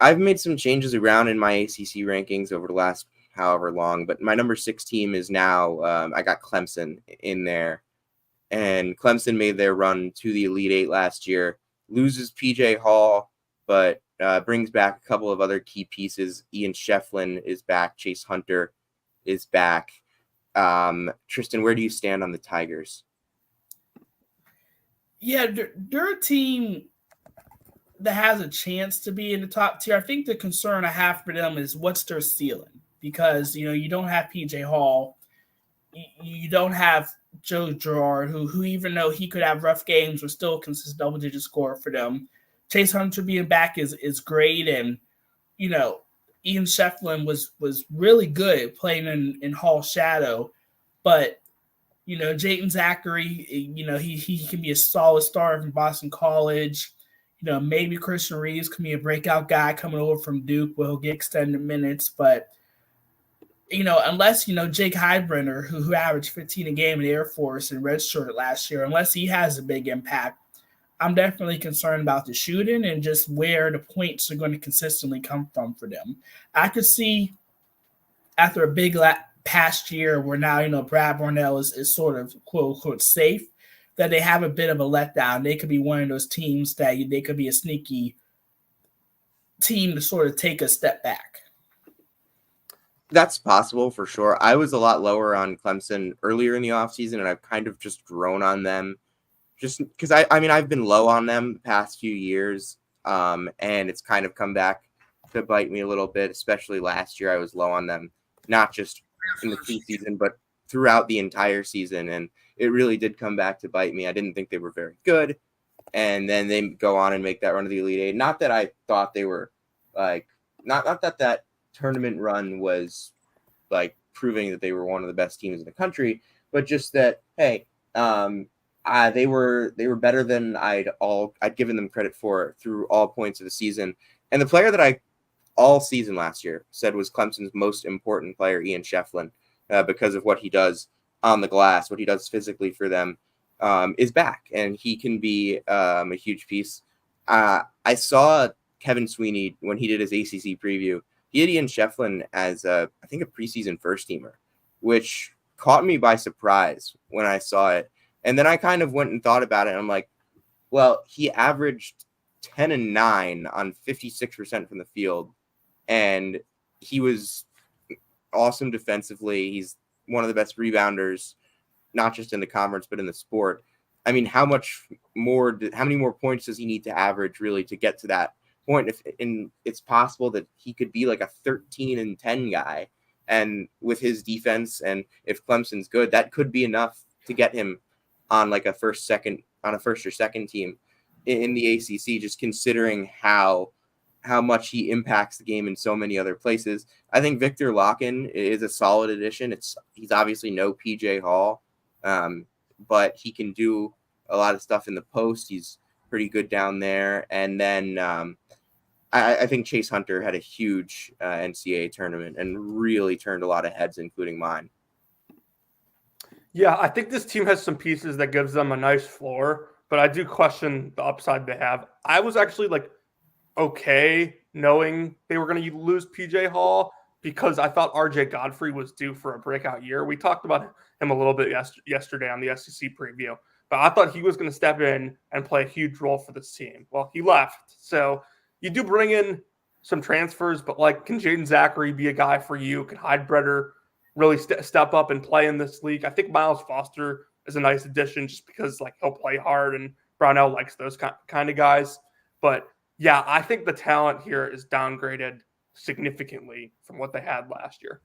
I've made some changes around in my ACC rankings over the last however long. But my number 6 team is now I got Clemson in there, and Clemson made their run to the Elite Eight last year. Loses PJ Hall, but brings back a couple of other key pieces. Ian Shefflin is back. Chase Hunter is back. Tristan, where do you stand on the Tigers? Yeah, they're a team that has a chance to be in the top tier. I think the concern I have for them is what's their ceiling, because you don't have PJ Hall, you don't have Joe Girard, who even though he could have rough games, was still a consistent double-digit scorer for them. Chase Hunter being back is great, and Ian Shefflin was really good playing in Hall's shadow, but Jayden Zachary, he can be a solid starter from Boston College. Maybe Christian Reeves can be a breakout guy coming over from Duke where he'll get extended minutes. But, unless, Jake Heidbrenner, who averaged 15 a game in the Air Force and redshirted last year, unless he has a big impact, I'm definitely concerned about the shooting and just where the points are going to consistently come from for them. I could see after a big past year where now, Brad Barnell is sort of quote unquote safe, that they have a bit of a letdown. They could be one of those teams that they could be a sneaky team to sort of take a step back. That's possible for sure. I was a lot lower on Clemson earlier in the offseason, and I've kind of just grown on them just because I've been low on them the past few years, and it's kind of come back to bite me a little bit, especially last year. I was low on them, not just in the preseason, but throughout the entire season, and it really did come back to bite me. I didn't think they were very good, and then they go on and make that run to the Elite Eight. Not that I thought they were not that tournament run was like proving that they were one of the best teams in the country, but just that they were better than I'd given them credit for through all points of the season. And the player that I all season last year said was Clemson's most important player, Ian Shefflin, because of what he does on the glass, what he does physically for them, is back, and he can be a huge piece. I saw Kevin Sweeney when he did his ACC preview. He had Ian Shefflin as I think a preseason first teamer, which caught me by surprise when I saw it. And then I kind of went and thought about it, and I'm like, well, he averaged 10 and 9 on 56% from the field, and he was awesome defensively. He's one of the best rebounders, not just in the conference, but in the sport. I mean, how many more points does he need to average really to get to that point? And it's possible that he could be like a 13 and 10 guy. And with his defense, and if Clemson's good, that could be enough to get him on like a first or second team in the ACC, just considering how much he impacts the game in so many other places. I think Victor Locken is a solid addition. He's obviously no PJ Hall, but he can do a lot of stuff in the post. He's pretty good down there. And then I think Chase Hunter had a huge NCAA tournament and really turned a lot of heads, including mine. Yeah, I think this team has some pieces that gives them a nice floor, but I do question the upside they have. I was actually okay knowing they were going to lose PJ Hall because I thought RJ Godfrey was due for a breakout year. We talked about him a little bit yesterday on the SEC preview, but I thought he was going to step in and play a huge role for this team. Well, he left. So you do bring in some transfers, but can Jayden Zachary be a guy for you? Can Heidbrenner really step up and play in this league? I think Miles Foster is a nice addition just because he'll play hard, and Brownell likes those kind of guys. But yeah, I think the talent here is downgraded significantly from what they had last year.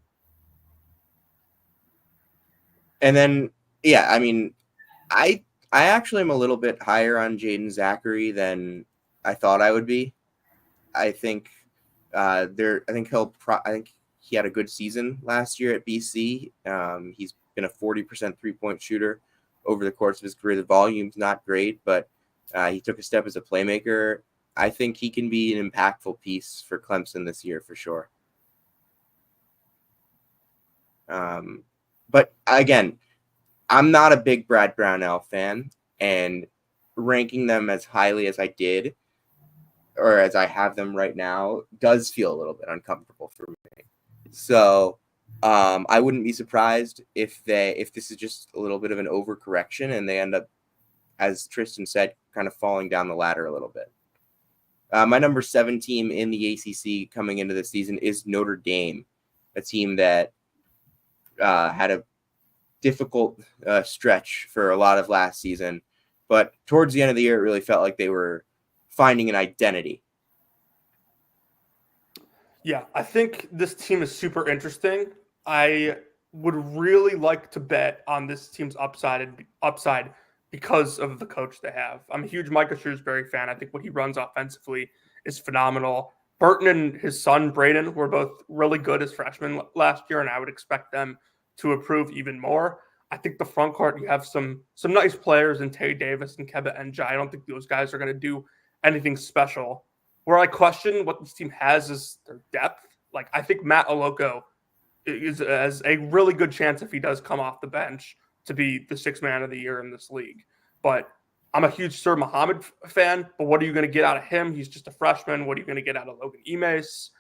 And then, yeah, I mean, I actually am a little bit higher on Jayden Zachary than I thought I would be. I think I think he had a good season last year at BC. He's been a 40% three-point shooter over the course of his career. The volume's not great, but he took a step as a playmaker. I think he can be an impactful piece for Clemson this year for sure. But again, I'm not a big Brad Brownell fan, and ranking them as highly as I did, or as I have them right now, does feel a little bit uncomfortable for me. So I wouldn't be surprised if this is just a little bit of an overcorrection and they end up, as Tristan said, kind of falling down the ladder a little bit. My number 7 team in the ACC coming into the season is Notre Dame, a team that had a difficult stretch for a lot of last season, but towards the end of the year, it really felt like they were finding an identity. Yeah, I think this team is super interesting. I would really like to bet on this team's upside because of the coach they have. I'm a huge Micah Shrewsbury fan. I think what he runs offensively is phenomenal. Burton and his son, Braden, were both really good as freshmen last year, and I would expect them to improve even more. I think the front court, you have some nice players in Tay Davis and Keba Njai. I don't think those guys are going to do anything special. Where I question what this team has is their depth. Like, I think Matt Aloko has a really good chance, if he does come off the bench, to be the 6th man of the year in this league. But I'm a huge Sir Muhammad fan, but what are you going to get out of him? He's just a freshman. What are you going to get out of Logan Emes?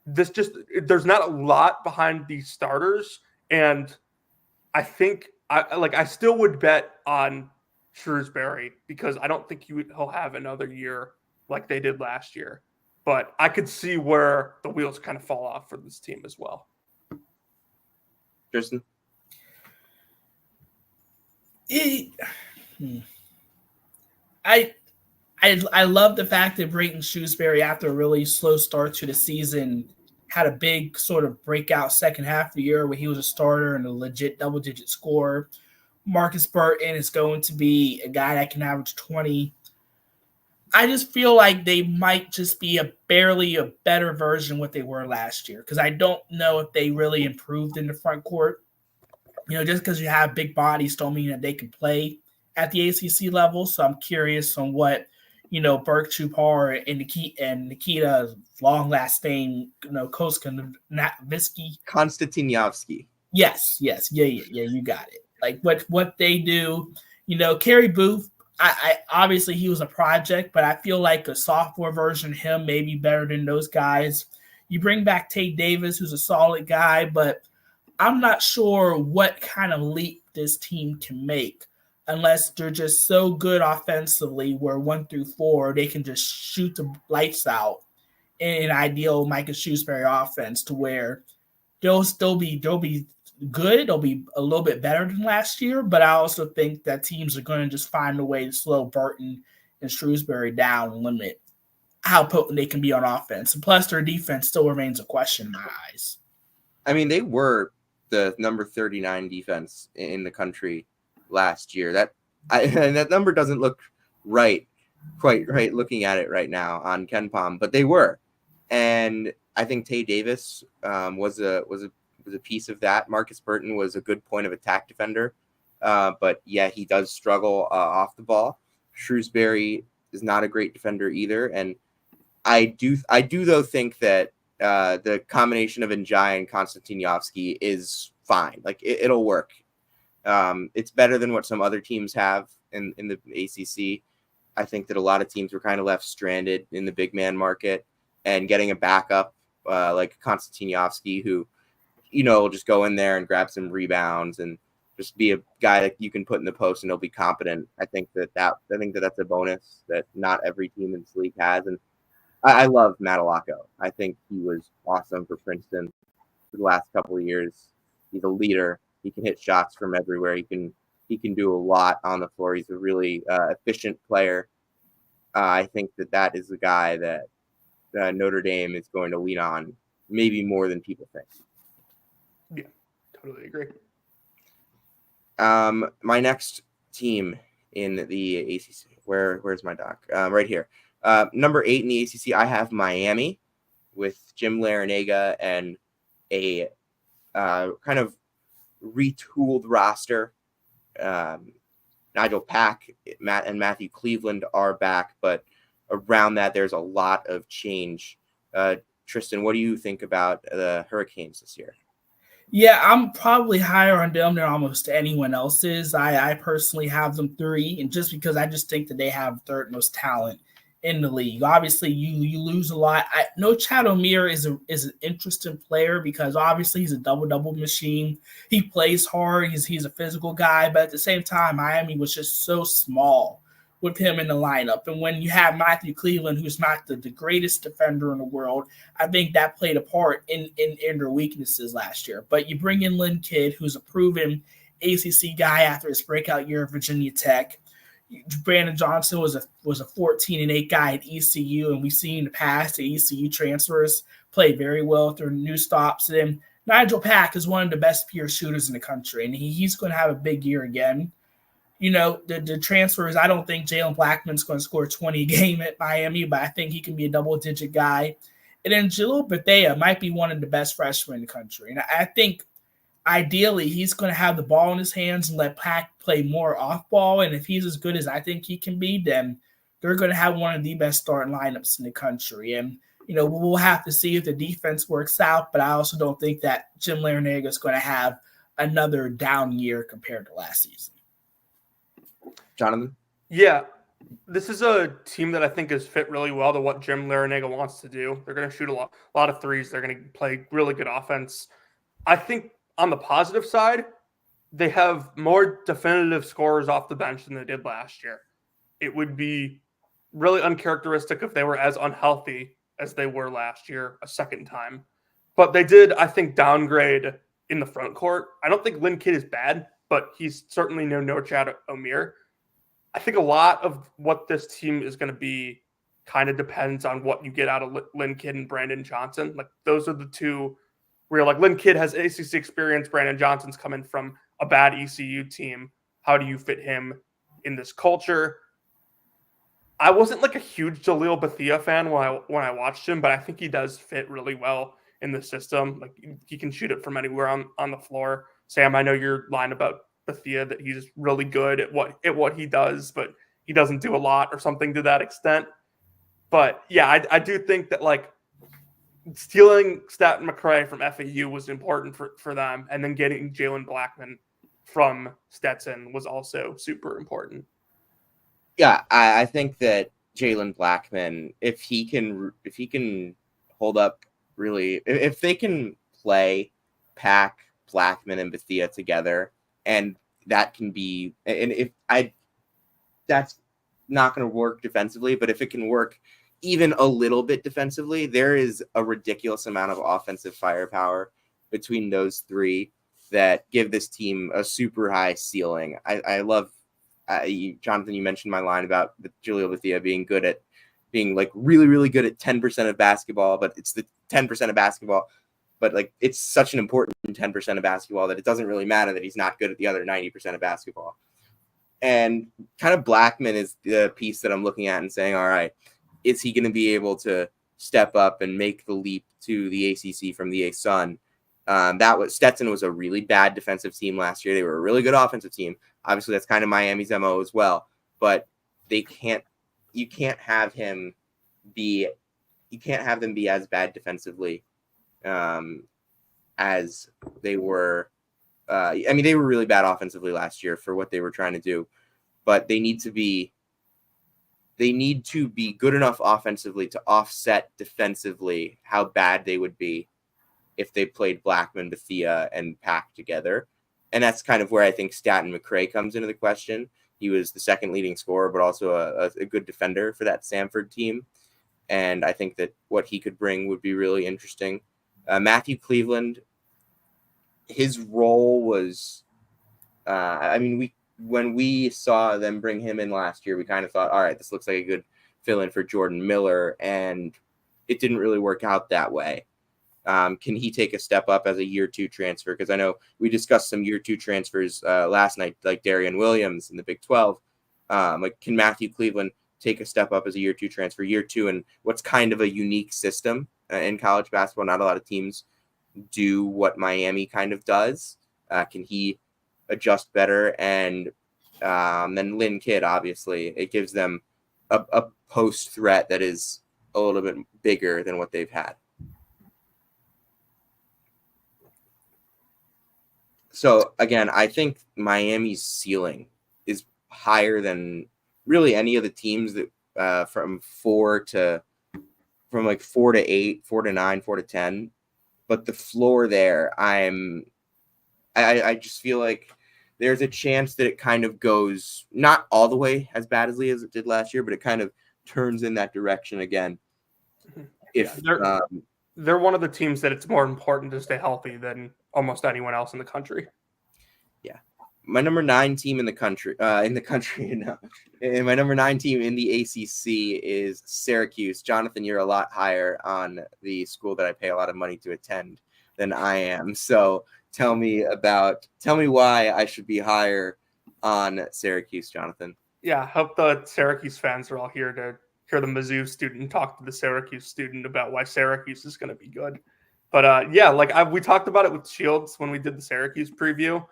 There's not a lot behind these starters, and I think I still would bet on Shrewsbury because I don't think he'll have another year like they did last year. But I could see where the wheels kind of fall off for this team as well. Tristan? I love the fact that Brayton Shrewsbury, after a really slow start to the season, had a big sort of breakout second half of the year where he was a starter and a legit double-digit scorer. Marcus Burton is going to be a guy that can average 20. I just feel like they might just be barely a better version of what they were last year because I don't know if they really improved in the front court. Just because you have big bodies don't mean that they can play at the ACC level. So I'm curious on what, Burke Chupar and Nikita long last name, Koskanavisky. Konstantinovsky. Yes. Yeah, you got it. Like what they do, Kerry Booth, I obviously he was a project, but I feel like a sophomore version of him may be better than those guys. You bring back Tate Davis, who's a solid guy, but I'm not sure what kind of leap this team can make unless they're just so good offensively where 1 through 4, they can just shoot the lights out in an ideal Micah Shrewsbury offense to where they'll be good. They'll be a little bit better than last year, but I also think that teams are going to just find a way to slow Burton and Shrewsbury down and limit how potent they can be on offense. And plus, their defense still remains a question in my eyes. I mean, they were the number 39 defense in the country last year. And that number doesn't look quite right looking at it right now on KenPom, but they were. And I think Tay Davis was a piece of that. Marcus Burton was a good point of attack defender, but yeah, he does struggle off the ball. Shrewsbury is not a great defender either, and I do though think that the combination of Njai and Konstantinovsky is fine. Like it'll work. It's better than what some other teams have in the ACC. I think that a lot of teams were kind of left stranded in the big man market, and getting a backup like Konstantinovsky, who will just go in there and grab some rebounds and just be a guy that you can put in the post and he'll be competent. I think that's a bonus that not every team in this league has. And I love Matt Aloko. I think he was awesome for Princeton for the last couple of years. He's a leader. He can hit shots from everywhere. He can do a lot on the floor. He's a really efficient player. I think that is the guy that Notre Dame is going to lean on maybe more than people think. Yeah, totally agree. My next team in the ACC. Where's my doc? Right here. Number 8 in the ACC, I have Miami with Jim Larinaga and a kind of retooled roster. Nigel Pack, and Matthew Cleveland are back, but around that, there's a lot of change. Tristan, what do you think about the Hurricanes this year? Yeah, I'm probably higher on them than almost anyone else's. I personally have them 3, and just because I just think that they have third most talent in the league. Obviously, you lose a lot. I know Chad O'Meara is an interesting player because obviously he's a double machine. He plays hard. He's a physical guy, but at the same time, Miami was just so small with him in the lineup. And when you have Matthew Cleveland, who's not the greatest defender in the world, I think that played a part in their weaknesses last year. But you bring in Lynn Kidd, who's a proven ACC guy after his breakout year at Virginia Tech. Brandon Johnson was a 14-8 guy at ECU, and we've seen in the past the ECU transfers play very well through new stops. And then Nigel Pack is one of the best pure shooters in the country, and he's going to have a big year again. You know, the transfers, I don't think Jalen Blackman's going to score 20 a game at Miami, but I think he can be a double-digit guy. And then Jalil Bethea might be one of the best freshmen in the country. And I think ideally he's going to have the ball in his hands and let Pack play more off ball. And if he's as good as I think he can be, then they're going to have one of the best starting lineups in the country. And, you know, we'll have to see if the defense works out, but I also don't think that Jim Larranaga is going to have another down year compared to last season. Jonathan? Yeah, this is a team that I think is fit really well to what Jim Larranaga wants to do. They're going to shoot a lot of threes. They're going to play really good offense. I think on the positive side, they have more definitive scorers off the bench than they did last year. It would be really uncharacteristic if they were as unhealthy as they were last year a second time. But they did, I think, downgrade in the front court. I don't think Lynn Kidd is bad, but he's certainly no Chad O'Meara. I think a lot of what this team is going to be kind of depends on what you get out of Lynn Kidd and Brandon Johnson. Like, those are the two where, like, Lynn Kidd has ACC experience. Brandon Johnson's coming from a bad ECU team. How do you fit him in this culture? I wasn't like a huge Jalil Bethea fan when I watched him, but I think he does fit really well in the system. Like, he can shoot it from anywhere on the floor. Sam, I know your line about Bethea that he's really good at what he does, but he doesn't do a lot or something to that extent. But yeah, I do think that, like, stealing Staten McCray from FAU was important for them, and then getting Jalen Blackman from Stetson was also super important. Yeah, I think that Jalen Blackman, if he can hold up really, if they can play Pack, Blackman, and Bethea together, and that can be, and that's not going to work defensively, but if it can work even a little bit defensively, there is a ridiculous amount of offensive firepower between those three that give this team a super high ceiling. I love, Jonathan, you mentioned my line about Jalil Bethea being like really, really good at 10% of basketball, but it's the 10% of basketball. But, like, it's such an important 10% of basketball that it doesn't really matter that he's not good at the other 90% of basketball. And kind of Blackman is the piece that I'm looking at and saying, all right, is he going to be able to step up and make the leap to the ACC from the ASUN? Stetson was a really bad defensive team last year. They were a really good offensive team. Obviously, that's kind of Miami's MO as well. But you can't have them be as bad defensively as they were. They were really bad offensively last year for what they were trying to do, but they need to be good enough offensively to offset defensively how bad they would be if they played Blackman, Bethea, and Pack together. And that's kind of where I think Staten McCray comes into the question. He was the second leading scorer, but also a good defender for that Samford team. And I think that what he could bring would be really interesting. Matthew Cleveland, his role was, when we saw them bring him in last year, we kind of thought, all right, this looks like a good fill-in for Jordan Miller, and it didn't really work out that way. Can he take a step up as a year two transfer? Because I know we discussed some year two transfers last night, like Darian Williams in the Big 12. Can Matthew Cleveland take a step up as a year two transfer, year two, and what's kind of a unique system in college basketball? Not a lot of teams do what Miami kind of does. Can he adjust better? And then Lynn Kidd, obviously, it gives them a post threat that is a little bit bigger than what they've had. So again, I think Miami's ceiling is higher than really any of the teams that from 4 to 8, 4 to 9, 4 to 10. But the floor there, I just feel like there's a chance that it kind of goes not all the way as badly as it did last year, but it kind of turns in that direction again. If they're one of the teams that it's more important to stay healthy than almost anyone else in the country. Yeah. My number 9 team in the country, and my number 9 team in the ACC is Syracuse. Jonathan, you're a lot higher on the school that I pay a lot of money to attend than I am. So tell me why I should be higher on Syracuse, Jonathan. Yeah, I hope the Syracuse fans are all here to hear the Mizzou student talk to the Syracuse student about why Syracuse is going to be good. But we talked about it with Shields when we did the Syracuse preview.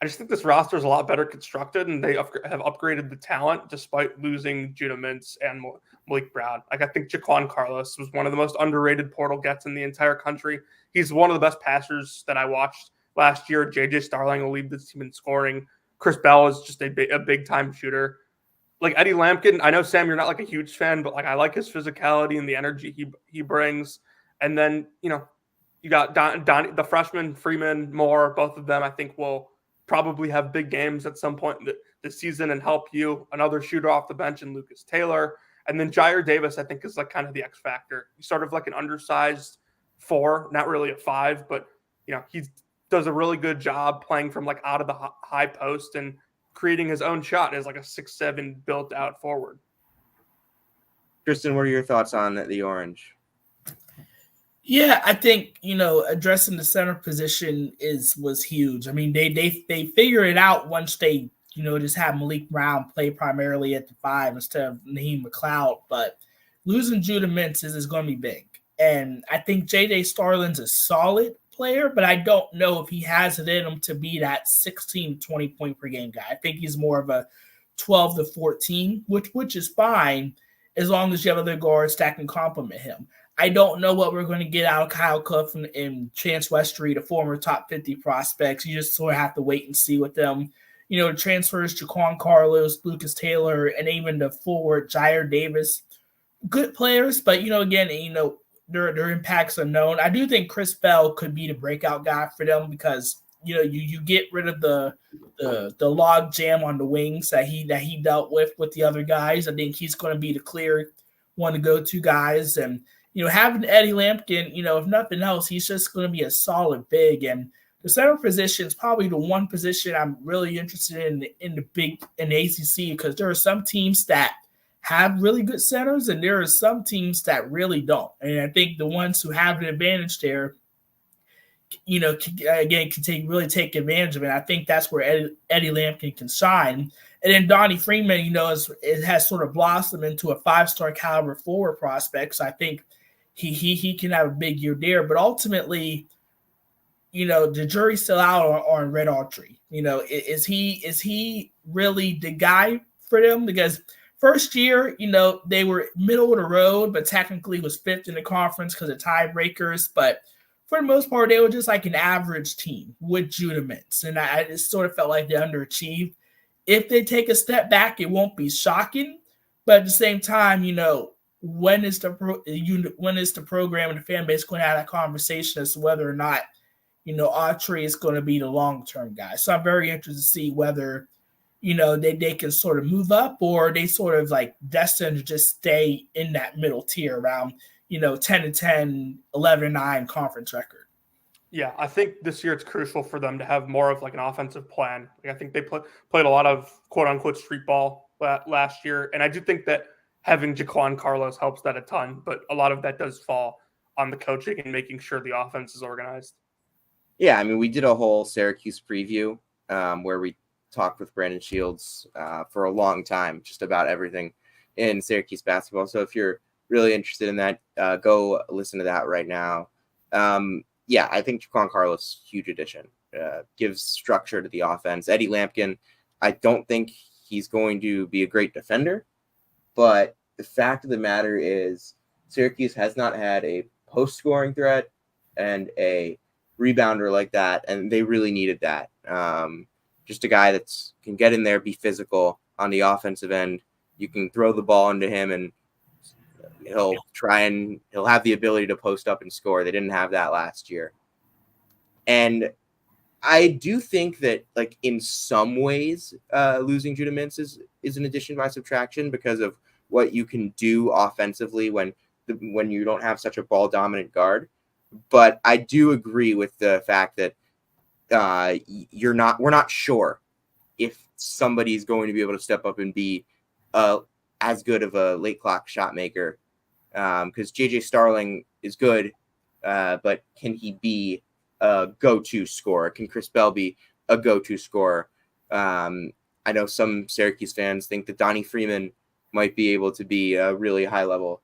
I just think this roster is a lot better constructed, and they have upgraded the talent despite losing Judah Mintz and Malik Brown. I think Jaquan Carlos was one of the most underrated portal gets in the entire country. He's one of the best passers that I watched last year. JJ Starling will lead this team in scoring. Chris Bell is just a big-time shooter. Eddie Lampkin, I know, Sam, you're not a huge fan, but I like his physicality and the energy he brings. And then, you got Donnie, the freshman, Freeman, Moore, both of them I think will probably have big games at some point this season and help you. Another shooter off the bench in Lucas Taylor. And then Jair Davis, I think, is kind of the X factor. He's sort of an undersized 4, not really a 5, but he does a really good job playing from out of the high post and creating his own shot as a 6'7" built out forward. Tristan, what are your thoughts on the Orange? Yeah, I think, addressing the center position was huge. I mean, they figured it out once they, just had Malik Brown play primarily at the 5 instead of Naheem McLeod. But losing Judah Mintz is going to be big. And I think J.J. Starling's a solid player, but I don't know if he has it in him to be that 16 to 20 point per game guy. I think he's more of a 12 to 14, which is fine as long as you have other guards that can complement him. I don't know what we're going to get out of Kyle Clough and Chance Westry, the former top 50 prospects. You just sort of have to wait and see with them. The transfers, Jaquan Carlos, Lucas Taylor, and even the forward, Jair Davis. Good players, but, again, their impact's unknown. I do think Chris Bell could be the breakout guy for them because, you get rid of the log jam on the wings that he dealt with the other guys. I think he's going to be the clear one to go to guys. And, having Eddie Lampkin, if nothing else, he's just going to be a solid big. And the center position is probably the one position I'm really interested in the ACC because there are some teams that have really good centers and there are some teams that really don't. And I think the ones who have an advantage there, can really take advantage of it. I think that's where Eddie Lampkin can shine. And then Donnie Freeman, it has sort of blossomed into a 5-star caliber forward prospect. So I think he can have a big year there. But ultimately, the jury's still out on Red Autry. Is he really the guy for them? Because first year, they were middle of the road, but technically was 5th in the conference because of tiebreakers. But for the most part, they were just like an average team with Judah Mintz. And I just sort of felt like they underachieved. If they take a step back, it won't be shocking. But at the same time, when is the program and the fan base going to have that conversation as to whether or not, Autry is going to be the long-term guy. So I'm very interested to see whether, they can sort of move up or they sort of destined to just stay in that middle tier around, 10-10, 11-9 conference record. Yeah, I think this year it's crucial for them to have more of an offensive plan. I think they played a lot of quote-unquote street ball last year, and I do think that having Jaquan Carlos helps that a ton, but a lot of that does fall on the coaching and making sure the offense is organized. Yeah, I mean, we did a whole Syracuse preview where we talked with Brandon Shields for a long time just about everything in Syracuse basketball. So if you're really interested in that, go listen to that right now. Yeah, I think Jaquan Carlos, huge addition, gives structure to the offense. Eddie Lampkin, I don't think he's going to be a great defender, but the fact of the matter is Syracuse has not had a post-scoring threat and a rebounder like that, and they really needed that. Just a guy that can get in there, be physical on the offensive end, You can throw the ball into him and he'll have the ability to post up and score. They didn't have that last year. And I do think that, like, in some ways, losing Judah Mintz is an addition by subtraction because of what you can do offensively when you don't have such a ball dominant guard. But I do agree with the fact that we're not sure if somebody's going to be able to step up and be as good of a late clock shot maker. Because JJ Starling is good, but can he be a go-to scorer? Can Chris Bell be a go-to scorer? I know some Syracuse fans think that Donnie Freeman might be able to be a really high-level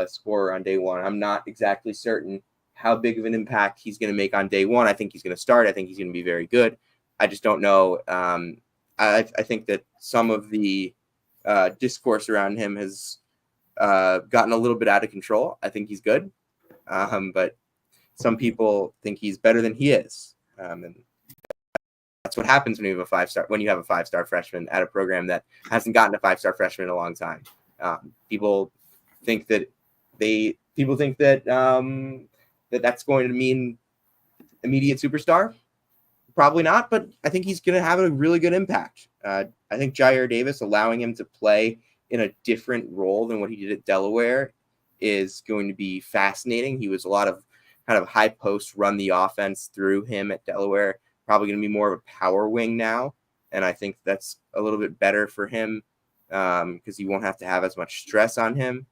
scorer on day one. I'm not exactly certain how big of an impact he's going to make on day one. I think he's going to start. I think he's going to be very good. I just don't know. I think that some of the discourse around him has gotten a little bit out of control. I think he's good, but some people think he's better than he is, and that's what happens when you have a five-star freshman at a program that hasn't gotten a five-star freshman in a long time. People think that that's going to mean immediate superstar. Probably not, but I think he's going to have a really good impact. I think Jair Davis, allowing him to play in a different role than what he did at Delaware, is going to be fascinating. He was a lot of kind of high post, run the offense through him at Delaware. Probably going to be more of a power wing now, and I think that's a little bit better for him because he won't have to have as much stress on him.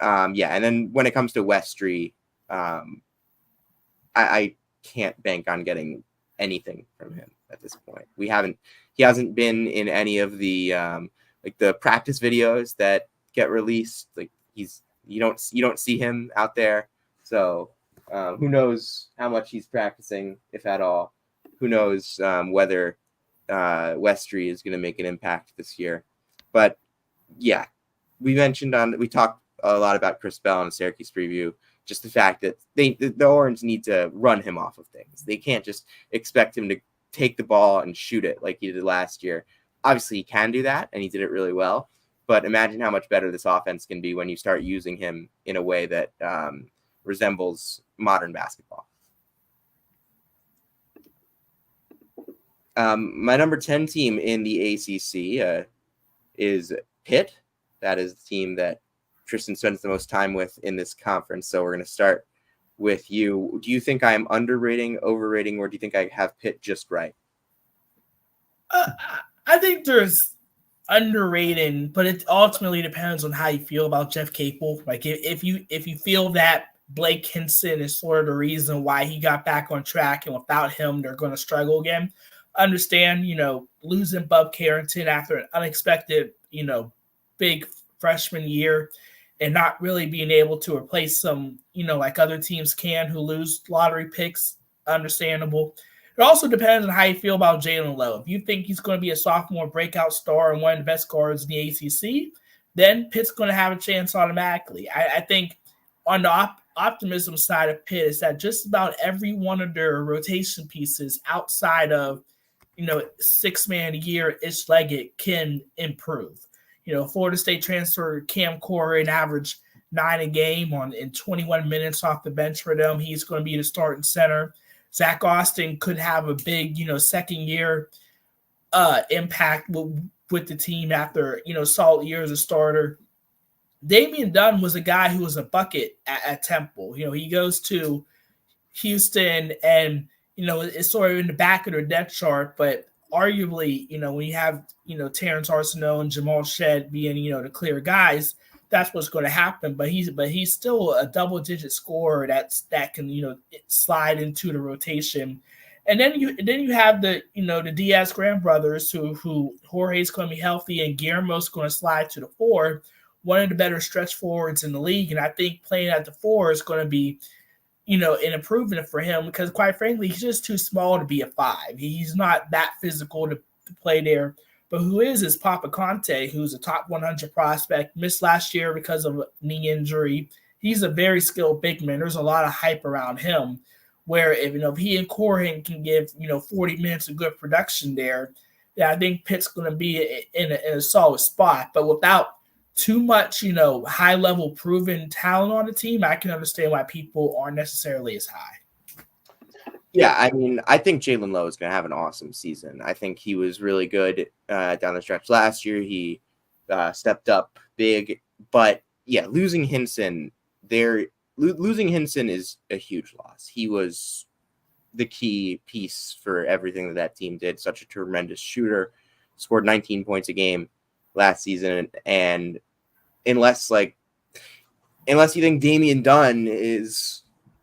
And then when it comes to Westry, I can't bank on getting anything from him at this point. He hasn't been in any of the like the practice videos that get released. Like you don't see him out there. So who knows how much he's practicing, if at all. Who knows whether Westry is going to make an impact this year. But yeah, we talked a lot about Chris Bell in the Syracuse preview. Just the fact that the Orange need to run him off of things. They can't just expect him to take the ball and shoot it like he did last year. Obviously, he can do that, and he did it really well. But imagine how much better this offense can be when you start using him in a way that resembles modern basketball. My number 10 team in the ACC is Pitt. That is the team that Tristan spends the most time with in this conference. So we're going to start with you. Do you think I'm underrating, overrating, or do you think I have Pitt just right? I think there's underrating, but it ultimately depends on how you feel about Jeff Capel. Like if you feel that Blake Hinson is sort of the reason why he got back on track, and without him, they're going to struggle again. Understand, losing Bub Carrington after an unexpected, big freshman year and not really being able to replace some, like other teams can who lose lottery picks, understandable. It also depends on how you feel about Jalen Lowe. If you think he's going to be a sophomore breakout star and one of the best guards in the ACC, then Pitt's going to have a chance automatically. I think on the optimism side of Pitt is that just about every one of their rotation pieces outside of, 6 man a year, Ish Leggett can improve. Florida State transfer Cam Corey, an average 9 a game in 21 minutes off the bench for them. He's going to be the starting center. Zach Austin could have a big, second year impact with the team after, solid year as a starter. Damian Dunn was a guy who was a bucket at Temple. He goes to Houston and, it's sort of in the back of their depth chart, but arguably, when you have, Terrence Arsenault and Jamal Shedd being, the clear guys, that's what's going to happen. But he's still a double-digit scorer that can, slide into the rotation. And then you have the, the Diaz grandbrothers who Jorge's going to be healthy and Guillermo's going to slide to the 4, one of the better stretch forwards in the league. And I think playing at the 4 is going to be, an improvement for him because, quite frankly, he's just too small to be a 5. He's not that physical to play there. But who is Papa Conte, who's a top 100 prospect, missed last year because of a knee injury. He's a very skilled big man. There's a lot of hype around him where if he and Corhin can give, 40 minutes of good production there, I think Pitt's going to be in a solid spot. But without too much, high level proven talent on the team, I can understand why people aren't necessarily as high. Yeah, I mean, I think Jalen Lowe is going to have an awesome season. I think he was really good down the stretch last year. He stepped up big, but yeah, losing Hinson is a huge loss. He was the key piece for everything that team did. Such a tremendous shooter, scored 19 points a game last season, and unless you think Damian Dunn is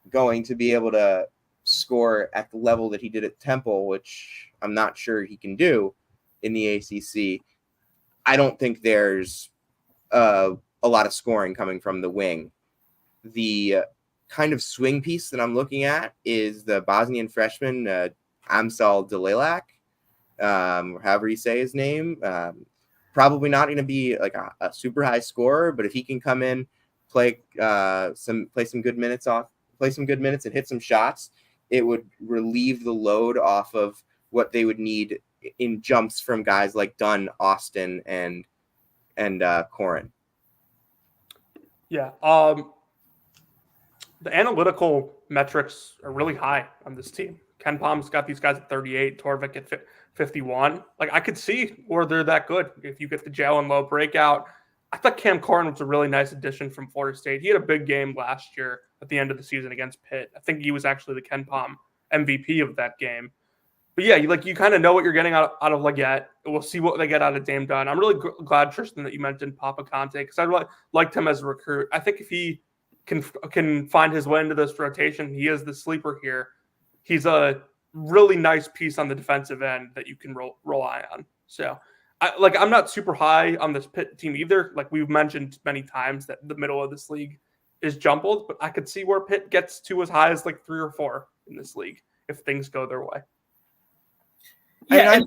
going to be able to score at the level that he did at Temple, which I'm not sure he can do in the ACC, I don't think there's a lot of scoring coming from the wing. The kind of swing piece that I'm looking at is the Bosnian freshman, Amsal Delelak, however you say his name. Probably not going to be like a super high scorer, but if he can come in, play some good minutes and hit some shots, it would relieve the load off of what they would need in jumps from guys like Dunn, Austin, and Corin. Yeah. The analytical metrics are really high on this team. Ken Palm's got these guys at 38, Torvik at 51. Like, I could see where they're that good if you get the Jalen Lowe breakout. I thought Cam Corin was a really nice addition from Florida State. He had a big game last year at the end of the season against Pitt. I think he was actually the Ken Palm MVP of that game. But yeah, you kind of know what you're getting out of Leggett. We'll see what they get out of Dame Dunn. I'm really glad, Tristan, that you mentioned Papa Conte, because I really liked him as a recruit. I think if he can find his way into this rotation, he is the sleeper here. He's a really nice piece on the defensive end that you can rely on. So, I'm not super high on this Pitt team either. Like we've mentioned many times that the middle of this league is jumbled, but I could see where Pitt gets to as high as like 3 or 4 in this league if things go their way. Yeah,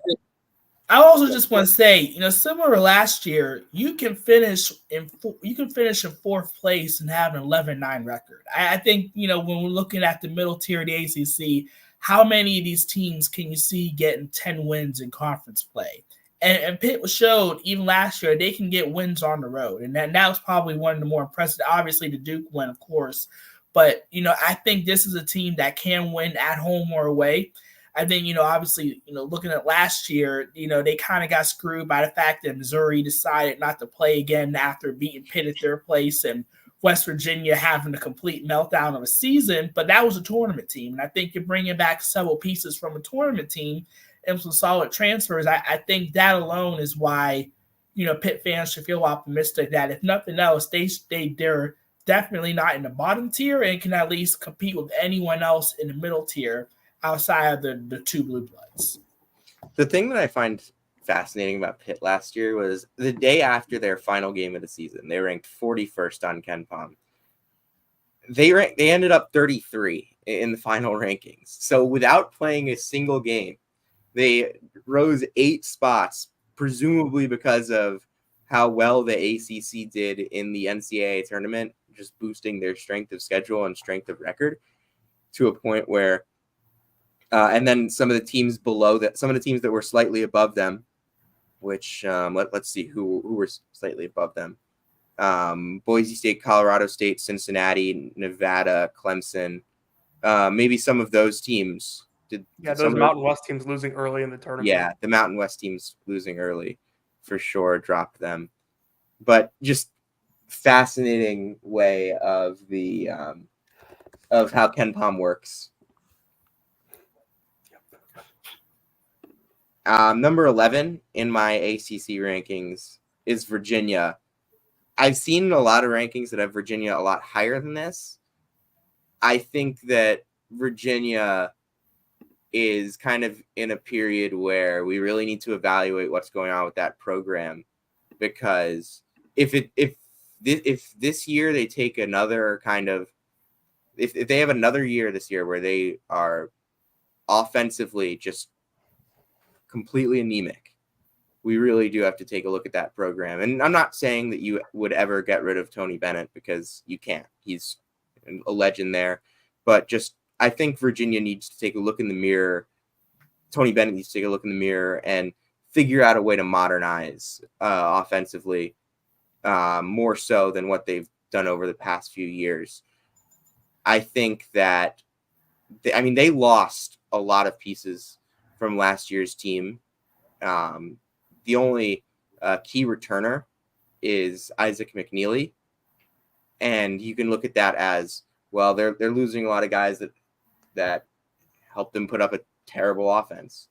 I also just want to say, similar to last year, you can finish in 4th place and have an 11-9 record. I think, when we're looking at the middle tier of the ACC, how many of these teams can you see getting 10 wins in conference play? And Pitt showed even last year they can get wins on the road, and that was probably one of the more impressive. Obviously, the Duke win, of course, but I think this is a team that can win at home or away. I think, obviously, looking at last year, they kind of got screwed by the fact that Missouri decided not to play again after beating Pitt at their place and West Virginia having a complete meltdown of a season. But that was a tournament team. And I think you're bringing back several pieces from a tournament team and some solid transfers. I think that alone is why, Pitt fans should feel optimistic that if nothing else, they're definitely not in the bottom tier and can at least compete with anyone else in the middle tier outside of the 2 blue bloods. The thing that I find fascinating about Pitt last year was the day after their final game of the season, they ranked 41st on Ken Palm. They ended up 33 in the final rankings. So without playing a single game, they rose 8 spots, presumably because of how well the ACC did in the NCAA tournament, just boosting their strength of schedule and strength of record to a point where and then some of the teams below that, some of the teams that were slightly above them, which let's see who were slightly above them. Boise State, Colorado State, Cincinnati, Nevada, Clemson. Maybe some of those teams. Those Mountain West teams losing early in the tournament. Yeah, the Mountain West teams losing early for sure dropped them. But just fascinating way of the of how Ken Palm works. Number 11 in my ACC rankings is Virginia. I've seen a lot of rankings that have Virginia a lot higher than this. I think that Virginia is kind of in a period where we really need to evaluate what's going on with that program, because if this year they take another kind of, if they have another year this year where they are offensively just completely anemic, we really do have to take a look at that program. And I'm not saying that you would ever get rid of Tony Bennett, because you can't. He's a legend there. But just, I think Virginia needs to take a look in the mirror. Tony Bennett needs to take a look in the mirror and figure out a way to modernize offensively more so than what they've done over the past few years. I think that they lost a lot of pieces from last year's team. The only key returner is Isaac McNeely, and you can look at that as well. They're losing a lot of guys that helped them put up a terrible offense,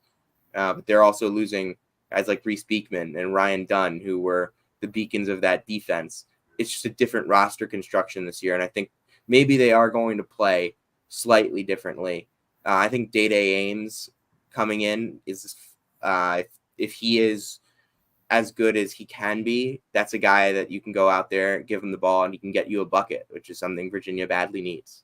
but they're also losing guys like Reese Beekman and Ryan Dunn, who were the beacons of that defense. It's just a different roster construction this year, and I think maybe they are going to play slightly differently. I think Day-Day Ames coming in is, if he is as good as he can be, that's a guy that you can go out there, give him the ball, and he can get you a bucket, which is something Virginia badly needs.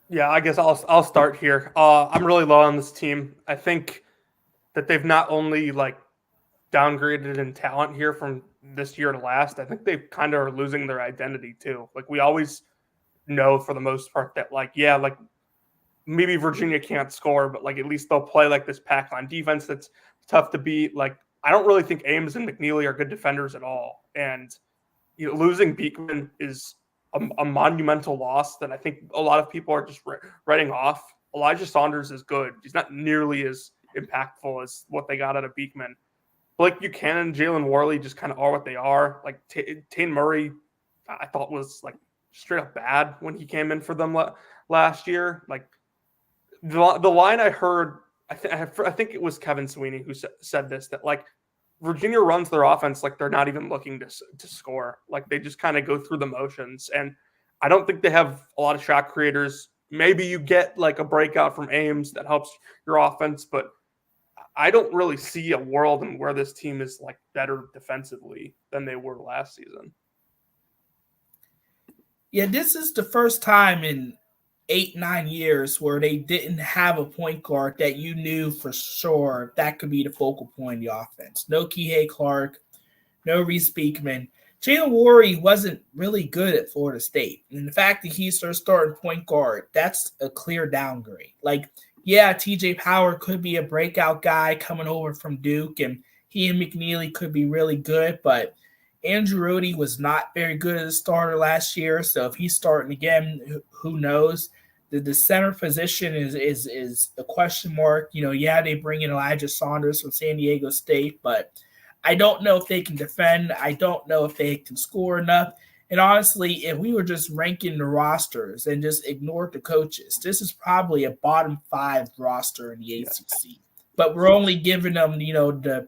Yeah, I guess I'll start here. I'm really low on this team. I think that they've not only downgraded in talent here from this year to last, I think they kind of are losing their identity too. We always know for the most part that maybe Virginia can't score, but at least they'll play this pack line defense that's tough to beat. I don't really think Ames and McNeely are good defenders at all. And losing Beekman is a monumental loss that I think a lot of people are just writing off. Elijah Saunders is good. He's not nearly as impactful as what they got out of Beekman. Blake Buchanan and Jalen Worley just kind of are what they are. Tane Murray, I thought was straight up bad when he came in for them last year. The line I heard, I think it was Kevin Sweeney who said this, that Virginia runs their offense they're not even looking to score. They just kind of go through the motions. And I don't think they have a lot of shot creators. Maybe you get a breakout from Ames that helps your offense, but I don't really see a world in where this team is better defensively than they were last season. Yeah, this is the first time in 8-9 years where they didn't have a point guard that you knew for sure that could be the focal point of the offense. No Kihei Clark, no Reese Beekman. Jalen Worley wasn't really good at Florida State. And the fact that he's their starting point guard, that's a clear downgrade. Yeah, TJ Power could be a breakout guy coming over from Duke, and he and McNeely could be really good, but Andrew Rohde was not very good as a starter last year, so if he's starting again, who knows? The center position is a question mark. They bring in Elijah Saunders from San Diego State, but I don't know if they can defend. I don't know if they can score enough. And honestly, if we were just ranking the rosters and just ignored the coaches, this is probably a bottom 5 roster in the ACC. But we're only giving them, the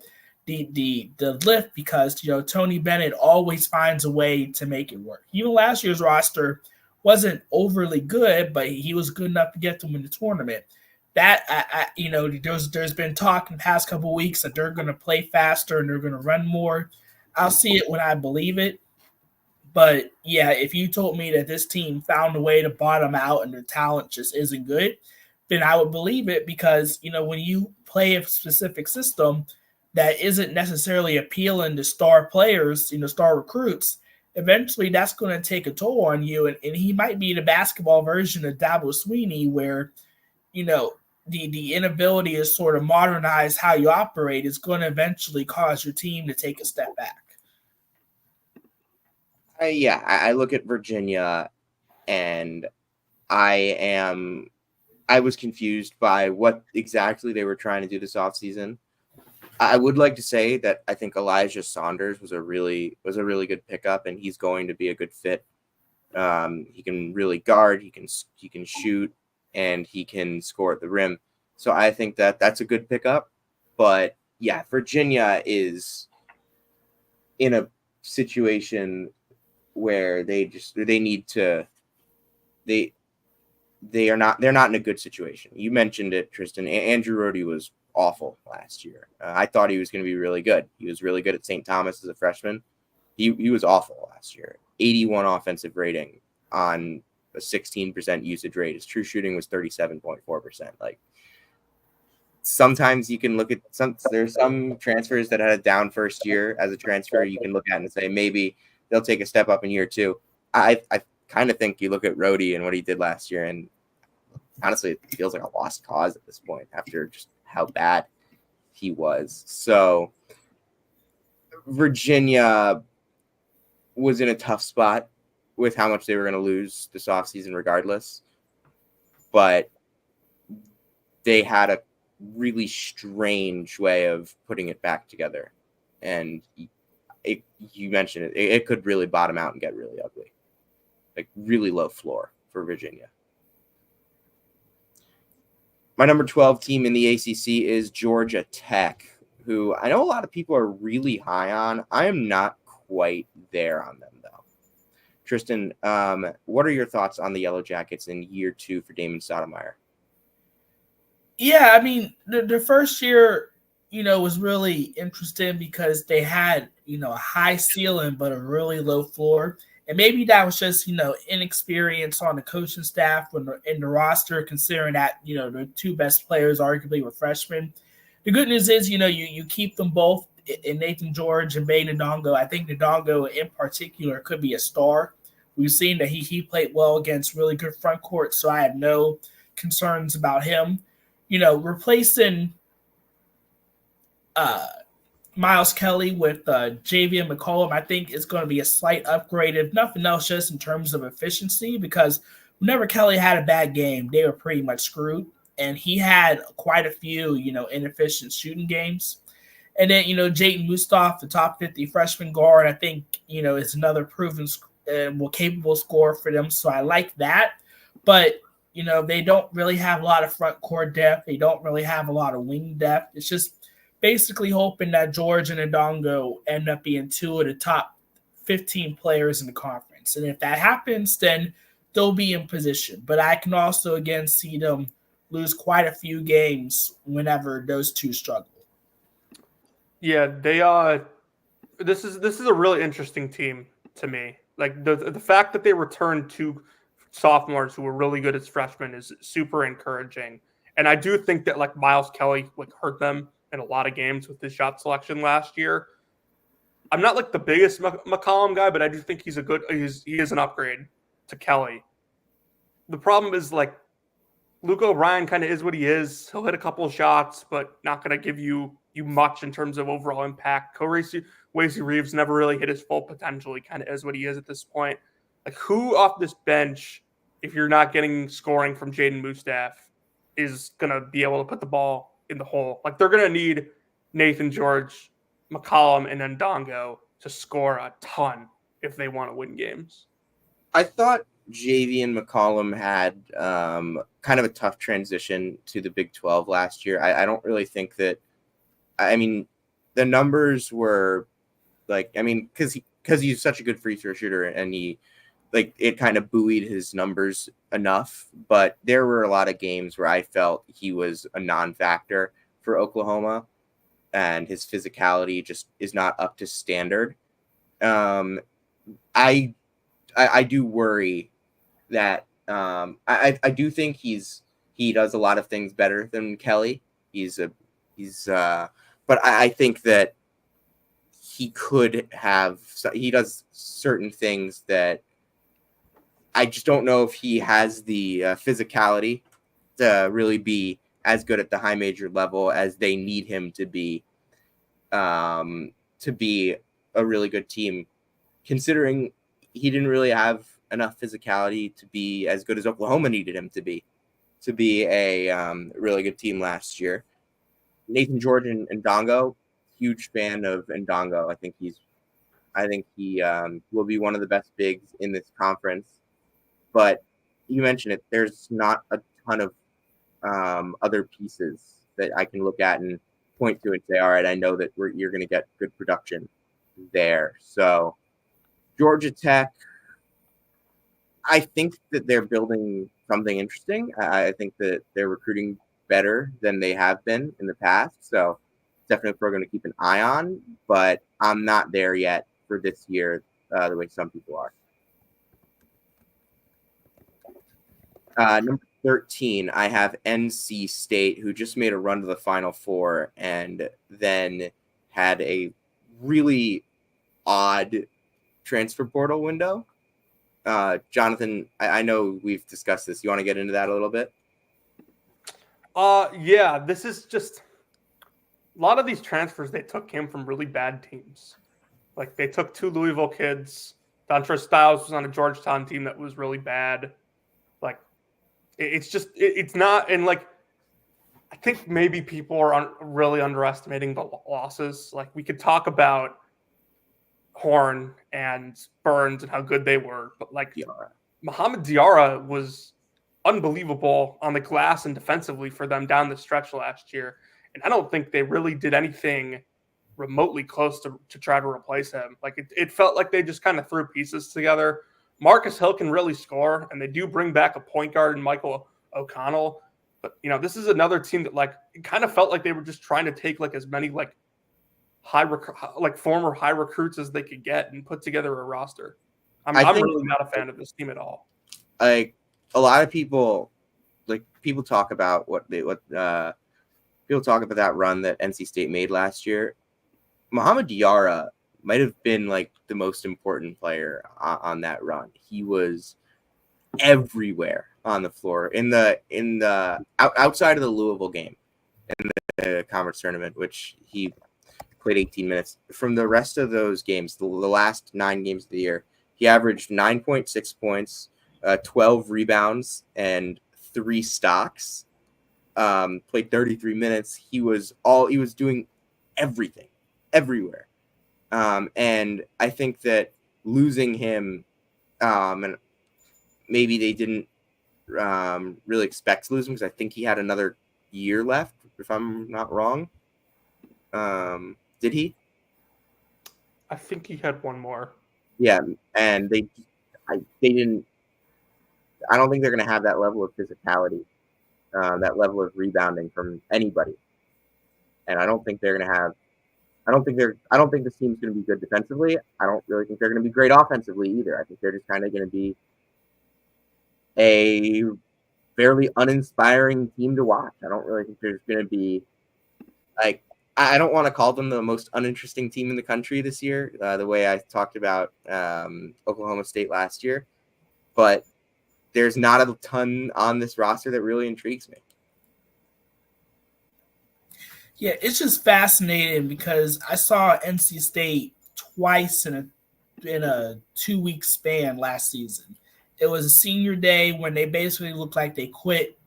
lift because, Tony Bennett always finds a way to make it work. Even last year's roster wasn't overly good, but he was good enough to get them in the tournament. That, there's been talk in the past couple of weeks that they're going to play faster and they're going to run more. I'll see it when I believe it. But, yeah, if you told me that this team found a way to bottom out and their talent just isn't good, then I would believe it because, when you play a specific system that isn't necessarily appealing to star players, star recruits, eventually that's going to take a toll on you. And he might be the basketball version of Dabo Swinney where, the inability to sort of modernize how you operate is going to eventually cause your team to take a step back. I look at Virginia and I was confused by what exactly they were trying to do this offseason. I would like to say that I think Elijah Saunders was a really good pickup, and he's going to be a good fit. He can really guard, he can shoot, and he can score at the rim. So I think that's a good pickup. But yeah, Virginia is in a situation where they're not in a good situation. You mentioned it, Tristan. Andrew Rohde was awful last year. I thought he was going to be really good. He was really good at St. Thomas as a freshman. He was awful last year. 81 offensive rating on a 16% usage rate. His true shooting was 37.4%. Sometimes you can look at there's some transfers that had a down first year as a transfer. You can look at and say maybe they'll take a step up in year 2. I kind of think you look at Rohde and what he did last year, and honestly, it feels like a lost cause at this point after just how bad he was. So Virginia was in a tough spot with how much they were going to lose this offseason regardless. But they had a really strange way of putting it back together. And you mentioned it. It could really bottom out and get really ugly. Like really low floor for Virginia. My number 12 team in the ACC is Georgia Tech, who I know a lot of people are really high on. I am not quite there on them, though. Tristan, what are your thoughts on the Yellow Jackets in year 2 for Damon Stoudemire? Yeah, I mean, the first year, was really interesting because they had, a high ceiling but a really low floor. And maybe that was just, inexperience on the coaching staff in the roster, considering that, the two best players arguably were freshmen. The good news is, you keep them both in Nathan George and Bain Ndongo. I think Ndongo in particular could be a star. We've seen that he played well against really good front court, so I have no concerns about him. Replacing Miles Kelly with Javian McCollum, I think is going to be a slight upgrade, if nothing else, just in terms of efficiency, because whenever Kelly had a bad game, they were pretty much screwed. And he had quite a few, inefficient shooting games. And then, Jayden Mustaf, the top 50 freshman guard, I think, is another proven capable scorer for them. So I like that. But, they don't really have a lot of front court depth. They don't really have a lot of wing depth. It's just basically hoping that George and Ndongo end up being two of the top 15 players in the conference. And if that happens, then they'll be in position. But I can also, again, see them lose quite a few games whenever those two struggle. Yeah, they this is a really interesting team to me. Like the fact that they returned two sophomores who were really good as freshmen is super encouraging. And I do think that like Miles Kelly hurt them in a lot of games with his shot selection last year. I'm not like the biggest McCollum guy, but I do think he is an upgrade to Kelly. The problem is Luke O'Brien kind of is what he is. He'll hit a couple of shots, but not going to give you much in terms of overall impact. Wasey Reeves never really hit his full potential. He kind of is what he is at this point. Who off this bench, if you're not getting scoring from Jayden Mustaf, is going to be able to put the ball in the hole? They're going to need Nathan George, McCollum, and Ndongo to score a ton if they want to win games. I thought Javian McCollum had kind of a tough transition to the Big 12 last year. I don't really think that – I mean, the numbers were because he's such a good free throw shooter and he – it kind of buoyed his numbers enough, but there were a lot of games where I felt he was a non-factor for Oklahoma and his physicality just is not up to standard. I do worry that I do think he does a lot of things better than Kelly. But I think that he does certain things that I just don't know if he has the physicality to really be as good at the high major level as they need him to be a really good team, considering he didn't really have enough physicality to be as good as Oklahoma needed him to be a really good team last year. Nathan George and Ndongo, huge fan of Ndongo. I think he will be one of the best bigs in this conference. But you mentioned it. There's not a ton of other pieces that I can look at and point to and say, all right, I know that you're going to get good production there. So Georgia Tech, I think that they're building something interesting. I think that they're recruiting better than they have been in the past. So definitely a program to keep an eye on, but I'm not there yet for this year the way some people are. Number 13, I have NC State, who just made a run to the Final Four and then had a really odd transfer portal window. Jonathan, I know we've discussed this. You want to get into that a little bit? Yeah, this is just a lot of these transfers they took came from really bad teams. Like they took 2 Louisville kids. Dontre Styles was on a Georgetown team that was really bad. Like it's not, and like I think maybe people are really underestimating the losses. Like we could talk about Horn and Burns and how good they were, but like Mohamed Diarra was unbelievable on the glass and defensively for them down the stretch last year. And I don't think they really did anything remotely close to try to replace him. Like it felt like they just kind of threw pieces together. Marcus Hill can really score, and they do bring back a point guard in Michael O'Connell. But, this is another team that, like, it kind of felt like they were just trying to take, like, as many, like, former high recruits as they could get and put together a roster. I'm really not a fan of this team at all. Like, a lot of people, like, people talk about people talk about that run that NC State made last year. Mohamed Diarra might have been, like, the most important player on that run. He was everywhere on the floor in the outside of the Louisville game in the conference tournament, which he played 18 minutes. From the rest of those games, the last 9 games of the year, he averaged 9.6 points, 12 rebounds, and 3 stocks. Played 33 minutes. He was doing everything, everywhere. And I think that losing him, and maybe they didn't really expect to lose him because I think he had another year left, if I'm not wrong. Did he? I think he had one more. Yeah, and they didn't. I don't think they're going to have that level of physicality, that level of rebounding from anybody, and I don't think they're going to have. I don't think this team's going to be good defensively. I don't really think they're going to be great offensively either. I think they're just kind of going to be a fairly uninspiring team to watch. I don't really think there's going to be, like, I don't want to call them the most uninteresting team in the country this year, the way I talked about Oklahoma State last year. But there's not a ton on this roster that really intrigues me. Yeah, it's just fascinating because I saw NC State twice in a 2-week span last season. It was a senior day when they basically looked like they quit,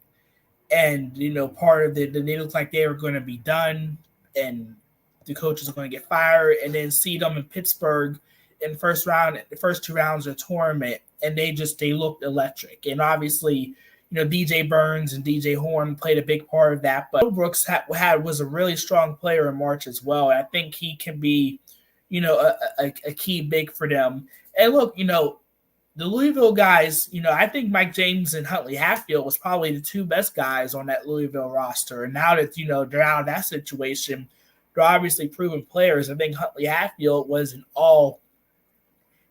and part of it, they looked like they were going to be done, and the coaches are going to get fired. And then see them in Pittsburgh in the first 2 rounds of the tournament, and they looked electric. And obviously, DJ Burns and DJ Horn played a big part of that. But Brooks was a really strong player in March as well. And I think he can be, a key big for them. And look, the Louisville guys, I think Mike James and Huntley Hatfield was probably the 2 best guys on that Louisville roster. And now that, they're out of that situation, they're obviously proven players. I think Huntley Hatfield was an all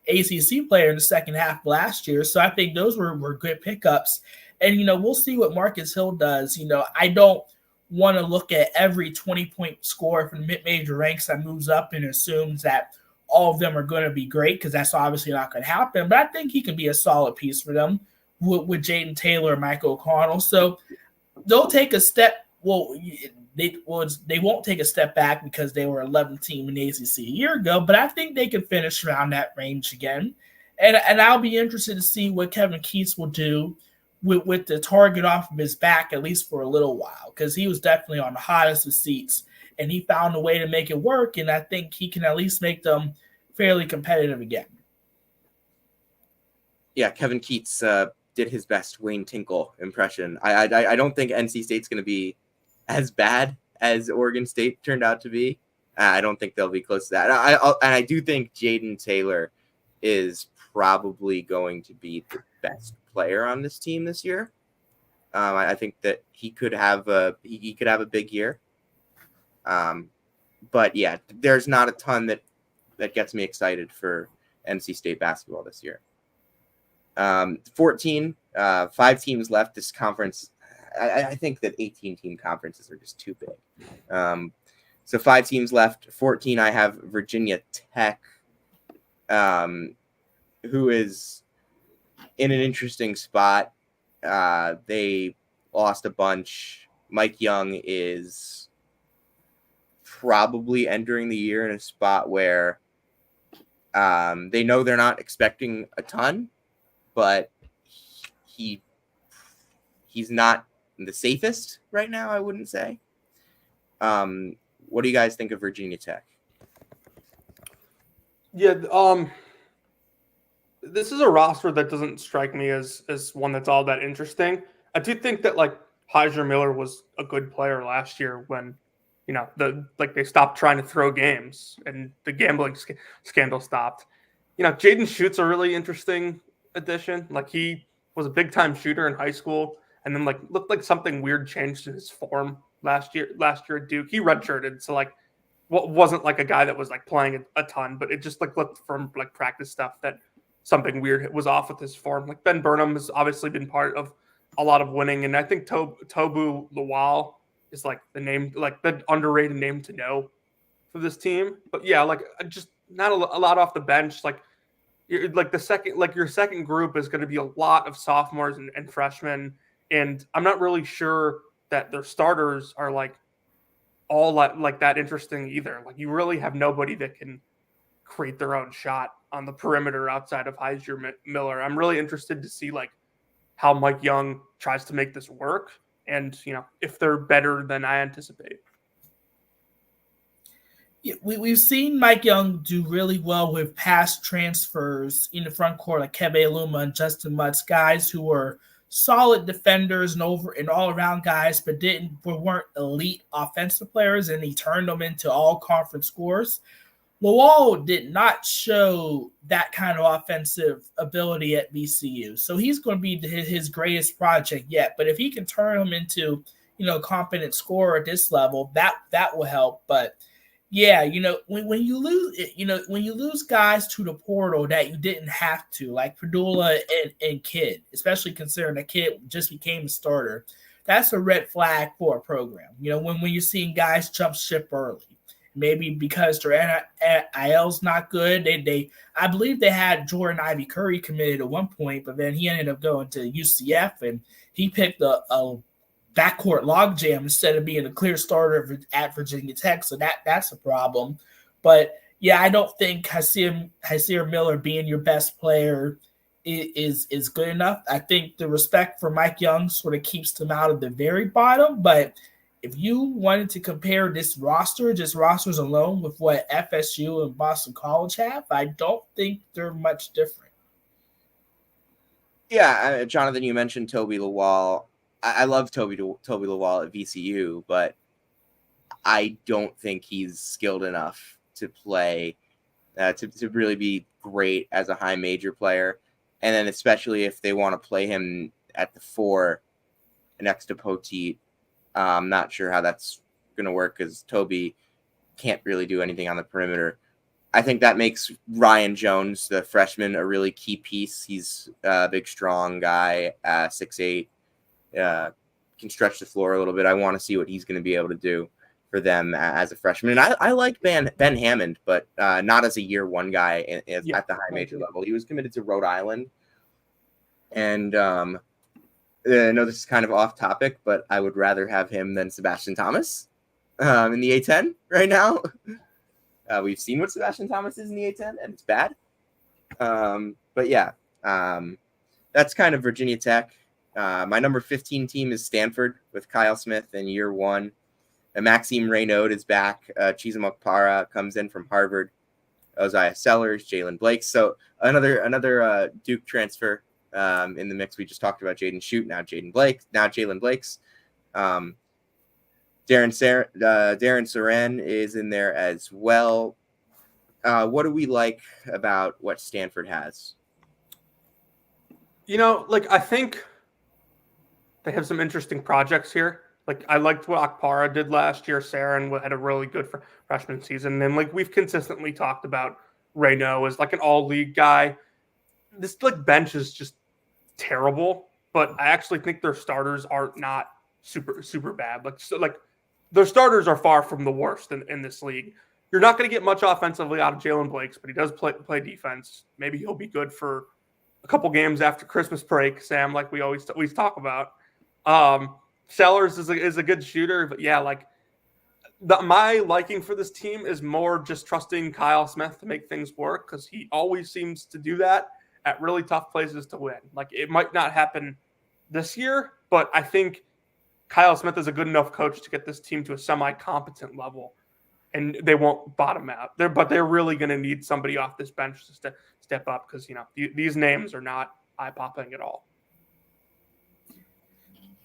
ACC player in the second half of last year. So I think those were good pickups. And, we'll see what Marcus Hill does. I don't want to look at every 20-point scorer from the mid-major ranks that moves up and assumes that all of them are going to be great, because that's obviously not going to happen. But I think he can be a solid piece for them with Jaden Taylor and Michael O'Connell. So they'll take a step. Well, they won't take a step back because they were 11th team in the ACC a year ago. But I think they can finish around that range again. And I'll be interested to see what Kevin Keatts will do with the target off of his back, at least for a little while, because he was definitely on the hottest of seats. And he found a way to make it work, and I think he can at least make them fairly competitive again. Yeah, Kevin Keatts did his best Wayne Tinkle impression. I don't think NC State's going to be as bad as Oregon State turned out to be. I don't think they'll be close to that. I do think Jaden Taylor is probably going to be the best player on this team this year. I think that he could have a big year. But yeah, there's not a ton that gets me excited for NC State basketball this year. 14, 5 teams left this conference. I think that 18-team conferences are just too big. So 5 teams left. 14, I have Virginia Tech, who is in an interesting spot. They lost a bunch Mike Young is probably entering the year in a spot where they know they're not expecting a ton, but he's not the safest right now, I wouldn't say. What do you guys think of Virginia Tech? Yeah, this is a roster that doesn't strike me as one that's all that interesting. I do think that like Heiser Miller was a good player last year when they stopped trying to throw games and the gambling scandal stopped. Jaden Schutt's a really interesting addition. Like he was a big time shooter in high school and then like looked like something weird changed in his form last year at Duke. He redshirted, so like wasn't like a guy that was like playing a ton, but it just like looked from like practice stuff that something weird was off with his form. Like Ben Burnham has obviously been part of a lot of winning, and I think Tobu Lawal is like the name, like the underrated name to know for this team. But yeah, like just not a lot off the bench. Like like your second group is going to be a lot of sophomores and freshmen, and I'm not really sure that their starters are like all like that interesting either. Like you really have nobody that can create their own shot on the perimeter outside of Heiser Miller. I'm really interested to see like how Mike Young tries to make this work and, if they're better than I anticipate. Yeah, we've seen Mike Young do really well with past transfers in the front court, like Kebe Luma and Justin Mutz, guys who were solid defenders and all-around guys, but weren't elite offensive players, and he turned them into all-conference scorers. Lawal did not show that kind of offensive ability at VCU. So he's going to be his greatest project yet. But if he can turn him into, a competent scorer at this level, that will help. But yeah, when you lose guys to the portal that you didn't have to, like Padula and Kidd, especially considering the Kidd just became a starter, that's a red flag for a program. When you're seeing guys jump ship early. Maybe because their NIL's not good. I believe they had Jordan Ivy Curry committed at one point, but then he ended up going to UCF and he picked a backcourt logjam instead of being a clear starter at Virginia Tech. So that's a problem. But yeah, I don't think Heiser Miller being your best player is good enough. I think the respect for Mike Young sort of keeps them out of the very bottom, but if you wanted to compare this roster, just rosters alone, with what FSU and Boston College have, I don't think they're much different. Yeah, Jonathan, you mentioned Toby Lawal. I love Toby Lawal at VCU, but I don't think he's skilled enough to play, to really be great as a high major player. And then especially if they want to play him at the 4 next to Poteet, I'm not sure how that's going to work because Toby can't really do anything on the perimeter. I think that makes Ryan Jones, the freshman, a really key piece. He's a big, strong guy, 6'8", can stretch the floor a little bit. I want to see what he's going to be able to do for them as a freshman. And I like Ben Hammond, but not as a year one guy at the high major level. He was committed to Rhode Island. And I know this is kind of off topic, but I would rather have him than Sebastian Thomas in the A10 right now. We've seen what Sebastian Thomas is in the A10, and it's bad. But yeah, that's kind of Virginia Tech. My number 15 team is Stanford with Kyle Smith in year 1. And Maxime Reynaud is back. Chizam Okpara comes in from Harvard. Ozziah Sellers, Jalen Blake. So another Duke transfer in the mix. We just talked about Jalen Blake's. Darren Saran is in there as well. What do we like about what Stanford has? I think they have some interesting projects here. Like, I liked what Akpara did last year. Saran had a really good freshman season. And like we've consistently talked about, Reynaud as like an all-league guy. This like bench is just terrible, but I actually think their starters are not super bad. Like their starters are far from the worst in this league. You're not going to get much offensively out of Jalen Blakes, but he does play defense. Maybe he'll be good for a couple games after Christmas break, Sam, like we always talk about. Sellers is a good shooter, but yeah, like my liking for this team is more just trusting Kyle Smith to make things work because he always seems to do that at really tough places to win. Like it might not happen this year, but I think Kyle Smith is a good enough coach to get this team to a semi-competent level, and they won't bottom out. But they're really going to need somebody off this bench to step up because these names are not eye-popping at all.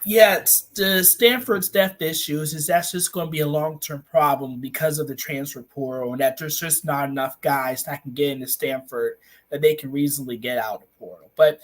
Yeah, it's the Stanford's depth issues is that's just going to be a long-term problem because of the transfer portal and that there's just not enough guys that can get into Stanford that they can reasonably get out of the portal. But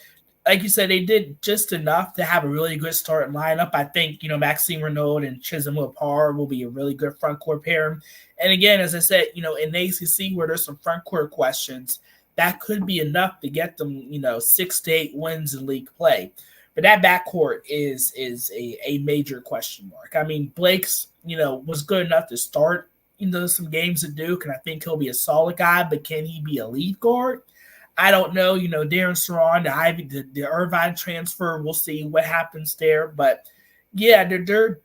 like you said, they did just enough to have a really good starting lineup. I think, Maxime Renaud and Chisholm Lepar will be a really good front court pair. And again, as I said, in the ACC where there's some front court questions, that could be enough to get them, 6 to 8 wins in league play. But that backcourt is a major question mark. I mean, Blake's, was good enough to start, some games at Duke, and I think he'll be a solid guy, but can he be a lead guard? I don't know. Darren Saron, the Irvine transfer, we'll see what happens there. But yeah, their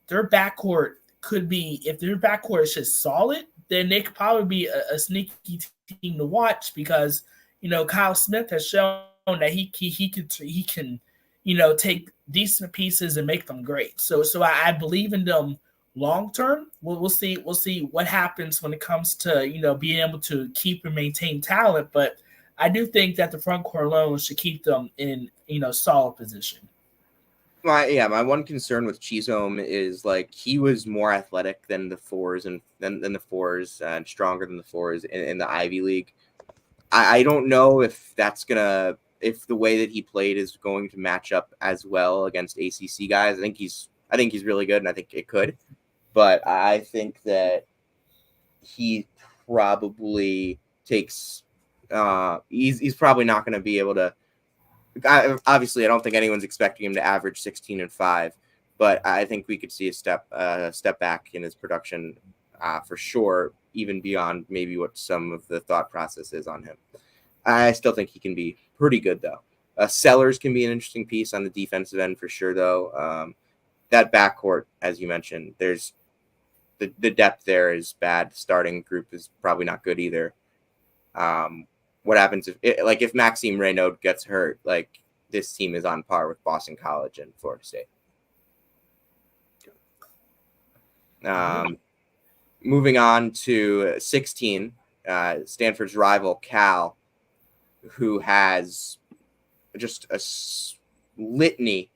backcourt could be, if their backcourt is just solid, then they could probably be a sneaky team to watch because, Kyle Smith has shown that he can take decent pieces and make them great. So I believe in them long term. We'll see what happens when it comes to being able to keep and maintain talent. But I do think that the front court alone should keep them in solid position. My one concern with Chisholm is like he was more athletic than the fours and stronger than the fours in the Ivy League. I don't know if if the way that he played is going to match up as well against ACC guys. I think he's really good, and I think it could. But I think that he probably takes. He's probably not going to be able to. Obviously, I don't think anyone's expecting him to average 16 and 5, but I think we could see a step back in his production for sure, even beyond maybe what some of the thought process is on him. I still think he can be pretty good, though. Sellers can be an interesting piece on the defensive end for sure, though. That backcourt, as you mentioned, there's the depth there is bad. The starting group is probably not good either. What happens if Maxime Renaud gets hurt? Like this team is on par with Boston College and Florida State. Moving on to 16, Stanford's rival Cal, who has just a litany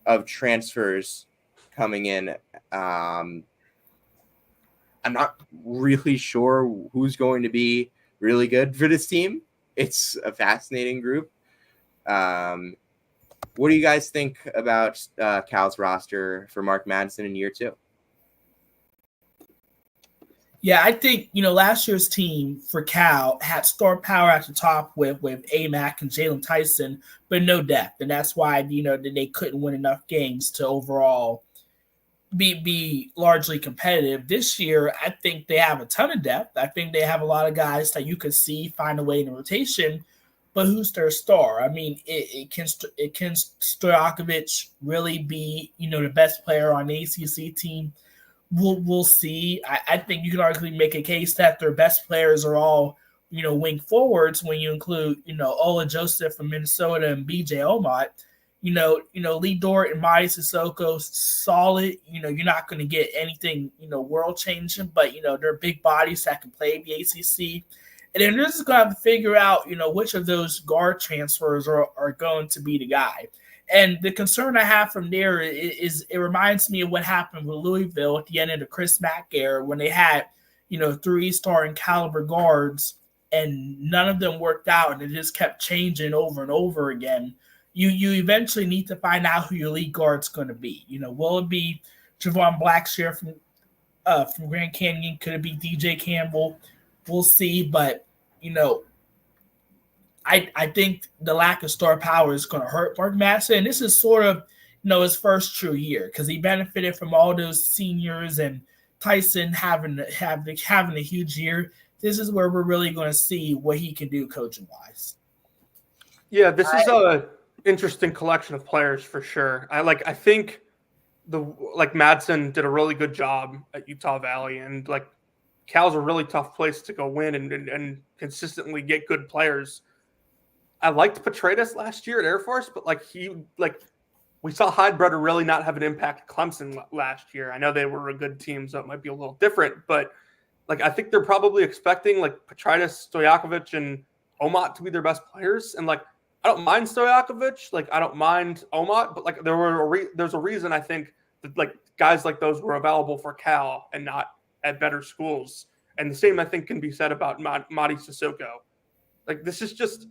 of transfers coming in. I'm not really sure who's going to be really good for this team. It's a fascinating group. What do you guys think about Cal's roster for Mark Madsen in year 2? Yeah, I think, last year's team for Cal had star power at the top with AMAC and Jalen Tyson, but no depth. And that's why, they couldn't win enough games to overall be largely competitive. This year, I think they have a ton of depth. I think they have a lot of guys that you could see find a way in the rotation, but who's their star? I mean, can Stojakovic really be, the best player on the ACC team? We'll see. I think you can arguably make a case that their best players are all, wing forwards when you include, Ola Joseph from Minnesota and BJ Omot. Lee Dort and Madi Sissoko, solid. You're not going to get anything, world changing, but, they're big bodies that can play the ACC. And then they're just going to have to figure out, which of those guard transfers are going to be the guy. And the concern I have from there is it reminds me of what happened with Louisville at the end of the Chris Mack era when they had, 3-star and caliber guards and none of them worked out and it just kept changing over and over again. You eventually need to find out who your lead guard's going to be. Will it be Javon Blackshear from Grand Canyon? Could it be DJ Campbell? We'll see. But, I think the lack of star power is going to hurt Mark Madsen. And this is sort of, his first true year because he benefited from all those seniors and Tyson having a huge year. This is where we're really going to see what he can do coaching-wise. Yeah, this is a interesting collection of players for sure. I think Madsen did a really good job at Utah Valley, and like Cal's a really tough place to go win and consistently get good players. I liked Petratus last year at Air Force, but we saw Heidbreder really not have an impact at Clemson last year. I know they were a good team, so it might be a little different, but like I think they're probably expecting like Petratus, Stojakovic, and Omat to be their best players. And like I don't mind Stojakovic, like I don't mind Omat, but like there's a reason I think that like guys like those were available for Cal and not at better schools. And the same I think can be said about Madi Sissoko. Like this is just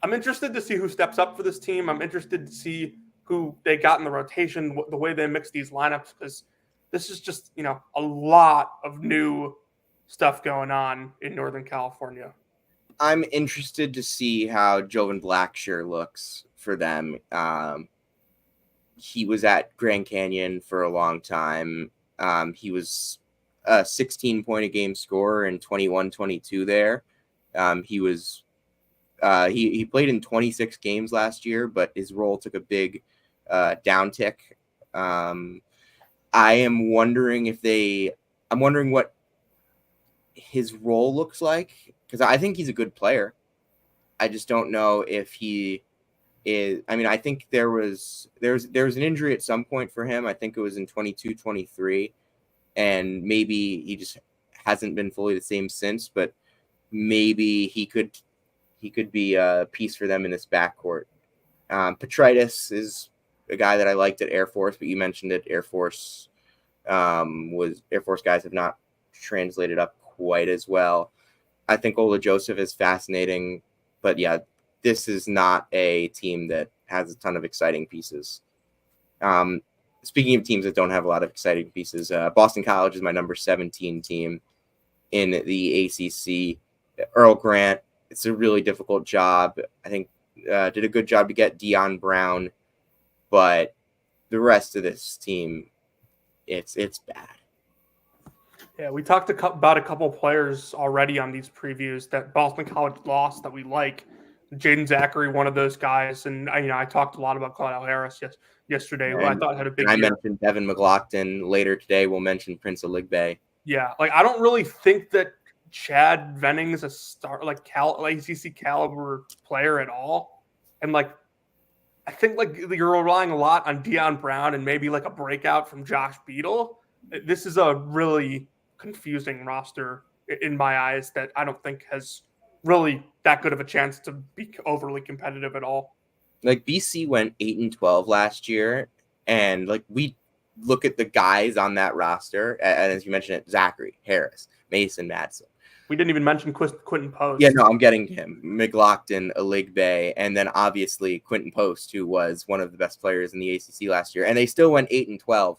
I'm interested to see who steps up for this team. I'm interested to see who they got in the rotation, the way they mix these lineups, because this is just, a lot of new stuff going on in Northern California. I'm interested to see how Jovan Blackshear looks for them. He was at Grand Canyon for a long time. He was a 16-point-a-game scorer in 21-22 there. He played in 26 games last year, but his role took a big downtick. I'm wondering what his role looks like, because I think he's a good player. I just don't know if he is. I mean, I think there was an injury at some point for him. I think it was in 22-23, and maybe he just hasn't been fully the same since. But maybe he could be a piece for them in this backcourt. Petritis is a guy that I liked at Air Force, but you mentioned it. Air Force guys have not translated up quite as well. I think Ola Joseph is fascinating, but yeah, this is not a team that has a ton of exciting pieces. Speaking of teams that don't have a lot of exciting pieces, Boston College is my number 17 team in the ACC. Earl Grant, it's a really difficult job. I think did a good job to get Dion Brown, but the rest of this team, it's bad. Yeah, we talked about a couple players already on these previews that Boston College lost that we like. Jaden Zachary, one of those guys, and I talked a lot about Claudio Harris yesterday, who I thought had a big year. I mentioned Devin McLaughlin. Later today, we'll mention Prince Oligbe. Yeah, like I don't really think that Chad Venning's a ACC caliber player at all, and like I think like you're relying a lot on Dion Brown and maybe like a breakout from Josh Beadle. This is a really confusing roster in my eyes that I don't think has really that good of a chance to be overly competitive at all. Like BC went 8-12 last year, and like we look at the guys on that roster, and as you mentioned it, Zachary, Harris, Mason Madsen. We didn't even mention Quentin Post. Yeah, no, I'm getting him. McLaughlin, Oligbe, and then obviously Quentin Post, who was one of the best players in the ACC last year, and they still went 8-12.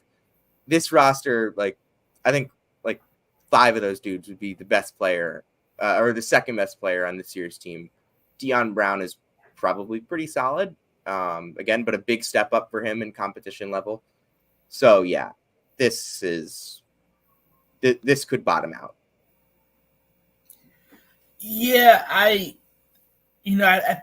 This roster, like I think, like 5 of those dudes would be the best player, or the second best player on this year's team. Dion Brown is probably pretty solid, again, but a big step up for him in competition level. So yeah, this could bottom out. Yeah, I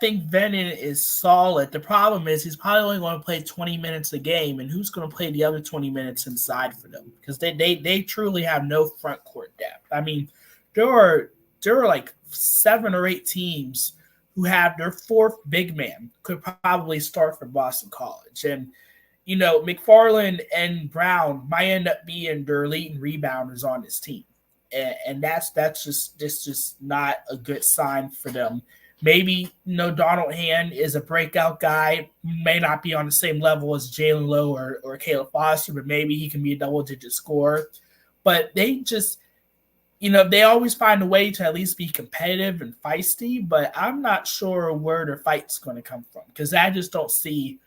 think Vennon is solid. The problem is he's probably only going to play 20 minutes a game, and who's going to play the other 20 minutes inside for them? Because they truly have no front court depth. I mean, there are like 7 or 8 teams who have their 4th big man could probably start for Boston College. And, McFarland and Brown might end up being their leading rebounders on this team. And that's just not a good sign for them. Maybe, Donald Hand is a breakout guy, may not be on the same level as Jalen Lowe or Caleb Foster, but maybe he can be a double-digit scorer. But they just, they always find a way to at least be competitive and feisty, but I'm not sure where their fight's going to come from, because I just don't see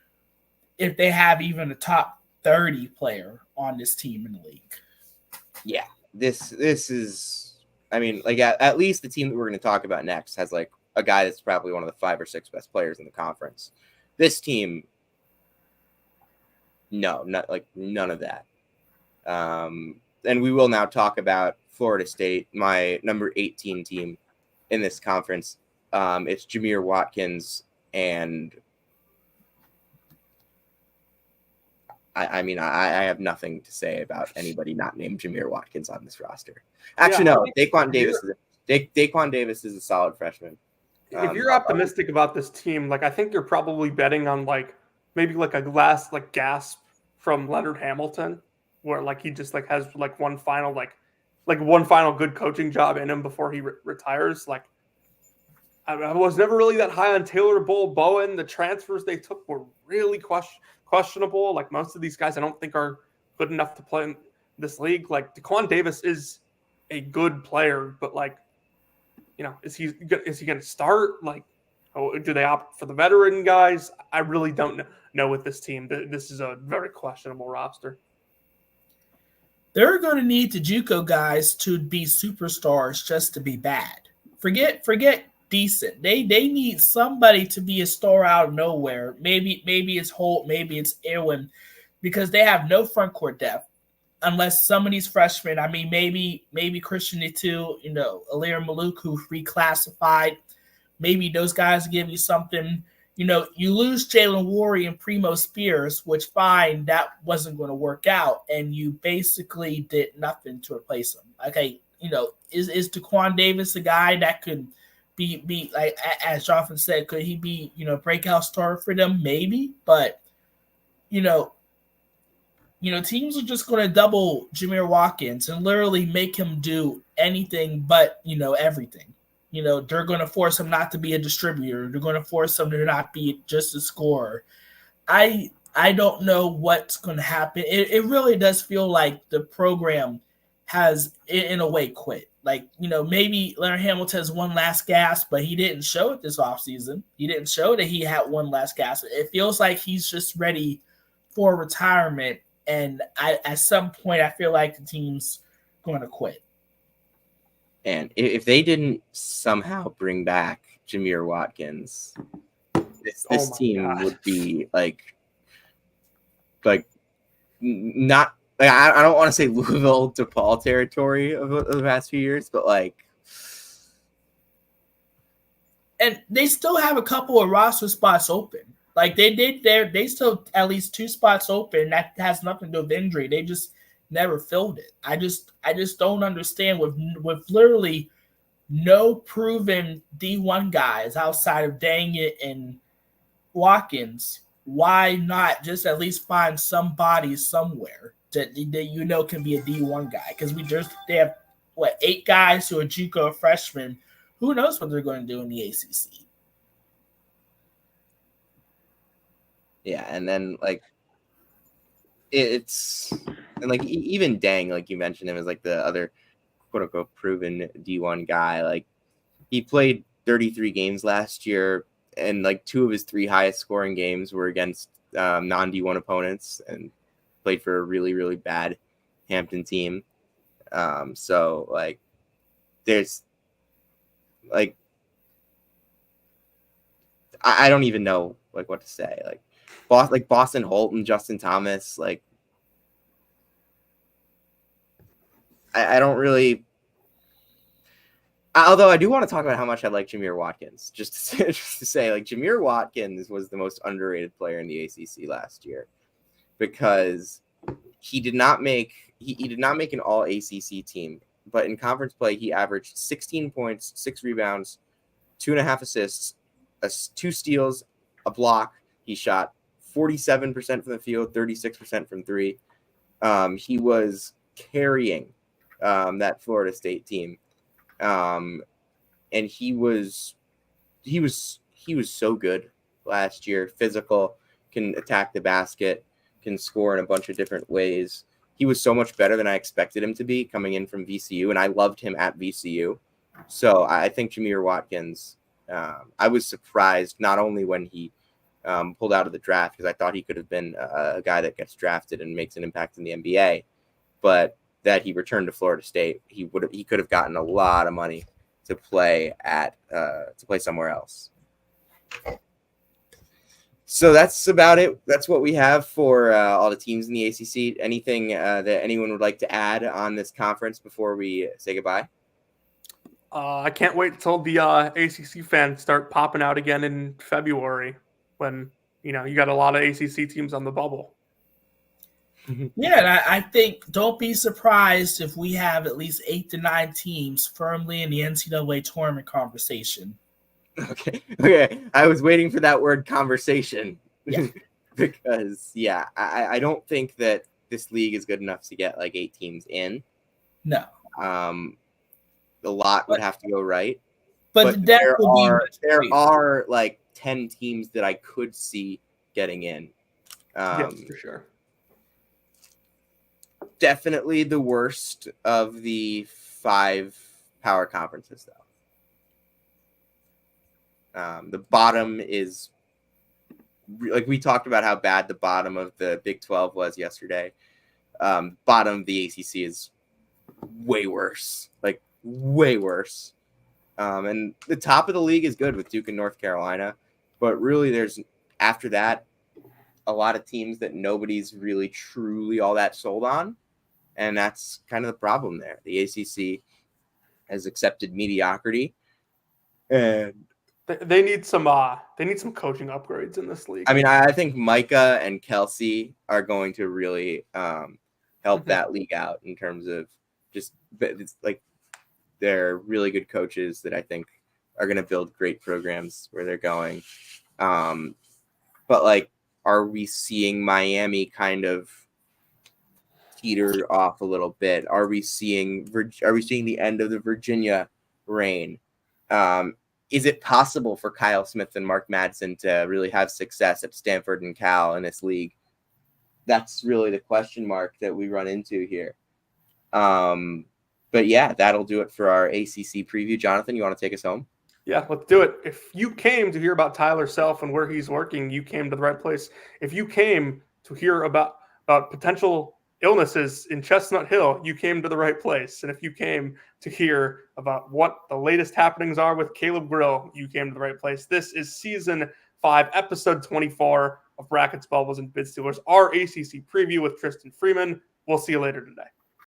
if they have even a top 30 player on this team in the league. Yeah, this is, I mean, like at least the team that we're going to talk about next has like a guy that's probably one of the 5 or 6 best players in the conference. This team, no, not like none of that. And we will now talk about Florida State, my number 18 team in this conference. It's Jameer Watkins, and I mean, I have nothing to say about anybody not named Jameer Watkins on this roster. Actually, no, Daquan Davis is a solid freshman. If you're optimistic about this team, like I think you're probably betting on like maybe like a last like gasp from Leonard Hamilton, where like he just like has like one final good coaching job in him before he retires. Like I was never really that high on Taylor Bowen. The transfers they took were really questionable. Like most of these guys, I don't think are good enough to play in this league. Like Daquan Davis is a good player, but like, you know, is he going to start? Like, do they opt for the veteran guys? I really don't know with this team. This is a very questionable roster. They're going to need the JUCO guys to be superstars just to be bad. Forget decent. They need somebody to be a star out of nowhere. Maybe it's Holt, maybe it's Irwin, because they have no front court depth. Unless some of these freshmen, I mean, maybe Christian Nitu, you know, Alir Malouk, who reclassified, maybe those guys give you something. You know, you lose Jalen Warry and Primo Spears, which fine, that wasn't going to work out, and you basically did nothing to replace them. Okay, you know, is Daquan Davis a guy that could be like, as Jonathan said, could he be, you know, breakout star for them? Maybe, but you know, teams are just going to double Jameer Watkins and literally make him do anything but, you know, everything. You know, they're going to force him not to be a distributor. They're going to force him to not be just a scorer. I don't know what's going to happen. It really does feel like the program has, in a way, quit. Like, you know, maybe Leonard Hamilton has one last gasp, but he didn't show it this offseason. He didn't show that he had one last gasp. It feels like he's just ready for retirement. And at some point, I feel like the team's going to quit. And if they didn't somehow bring back Jameer Watkins, this team would be like not like I don't want to say Louisville DePaul territory of the past few years, but like. And they still have a couple of roster spots open. Like they still at least 2 spots open. That has nothing to do with injury. They just never filled it. I just don't understand with literally no proven D1 guys outside of Dangit and Watkins. Why not just at least find somebody somewhere that you know can be a D1 guy? Because they have 8 guys who are JUCO freshmen. Who knows what they're going to do in the ACC? Yeah, and then like it's and like even Dang, like you mentioned him as like the other quote unquote proven D1 guy. Like he played 33 games last year, and like 2 of his 3 highest scoring games were against non D1 opponents, and played for a really, really bad Hampton team. So like there's like I don't even know like what to say. Like Boston Holt and Justin Thomas, like I don't really. Although I do want to talk about how much I like Jameer Watkins. Just to say, like Jameer Watkins was the most underrated player in the ACC last year because he did not make an All ACC team, but in conference play he averaged 16 points, 6 rebounds, 2.5 assists, 2 steals, a block. He shot 47% from the field, 36% from 3. He was carrying that Florida State team. And he was so good last year. Physical, can attack the basket, can score in a bunch of different ways. He was so much better than I expected him to be coming in from VCU, and I loved him at VCU. So I think Jameer Watkins, I was surprised not only when he pulled out of the draft, because I thought he could have been a guy that gets drafted and makes an impact in the NBA, but that he returned to Florida State. He could have gotten a lot of money to play somewhere else. So that's about it. That's what we have for all the teams in the ACC. Anything that anyone would like to add on this conference before we say goodbye? I can't wait until the ACC fans start popping out again in February when, you know, you got a lot of ACC teams on the bubble. Yeah, and I think don't be surprised if we have at least 8 to 9 teams firmly in the NCAA tournament conversation. Okay. I was waiting for that word conversation. Yeah. Because, I don't think that this league is good enough to get like 8 teams in. No. A lot would have to go right. But there are like 10 teams that I could see getting in. Yes, for sure. Definitely the worst of the 5 power conferences, though. The bottom is like we talked about how bad the bottom of the Big 12 was yesterday. Bottom of the ACC is way worse, like way worse. And the top of the league is good with Duke and North Carolina, but really there's after that a lot of teams that nobody's really truly all that sold on, and that's kind of the problem there. The ACC has accepted mediocrity, and they need some coaching upgrades in this league. I mean, I think Micah and Kelsey are going to really help that league out in terms of just it's like they're really good coaches that I think are going to build great programs where they're going. But like, are we seeing Miami kind of teeter off a little bit? Are we seeing the end of the Virginia reign? Is it possible for Kyle Smith and Mark Madsen to really have success at Stanford and Cal in this league? That's really the question mark that we run into here. But yeah, that'll do it for our ACC preview. Jonathan, you want to take us home? Yeah, let's do it. If you came to hear about Tyler Self and where he's working, you came to the right place. If you came to hear about potential illnesses in Chestnut Hill, you came to the right place. And if you came to hear about what the latest happenings are with Caleb Grill, you came to the right place. This is Season 5, Episode 24 of Brackets, Bubbles, and Bid Stealers, our ACC preview with Tristan Freeman. We'll see you later today.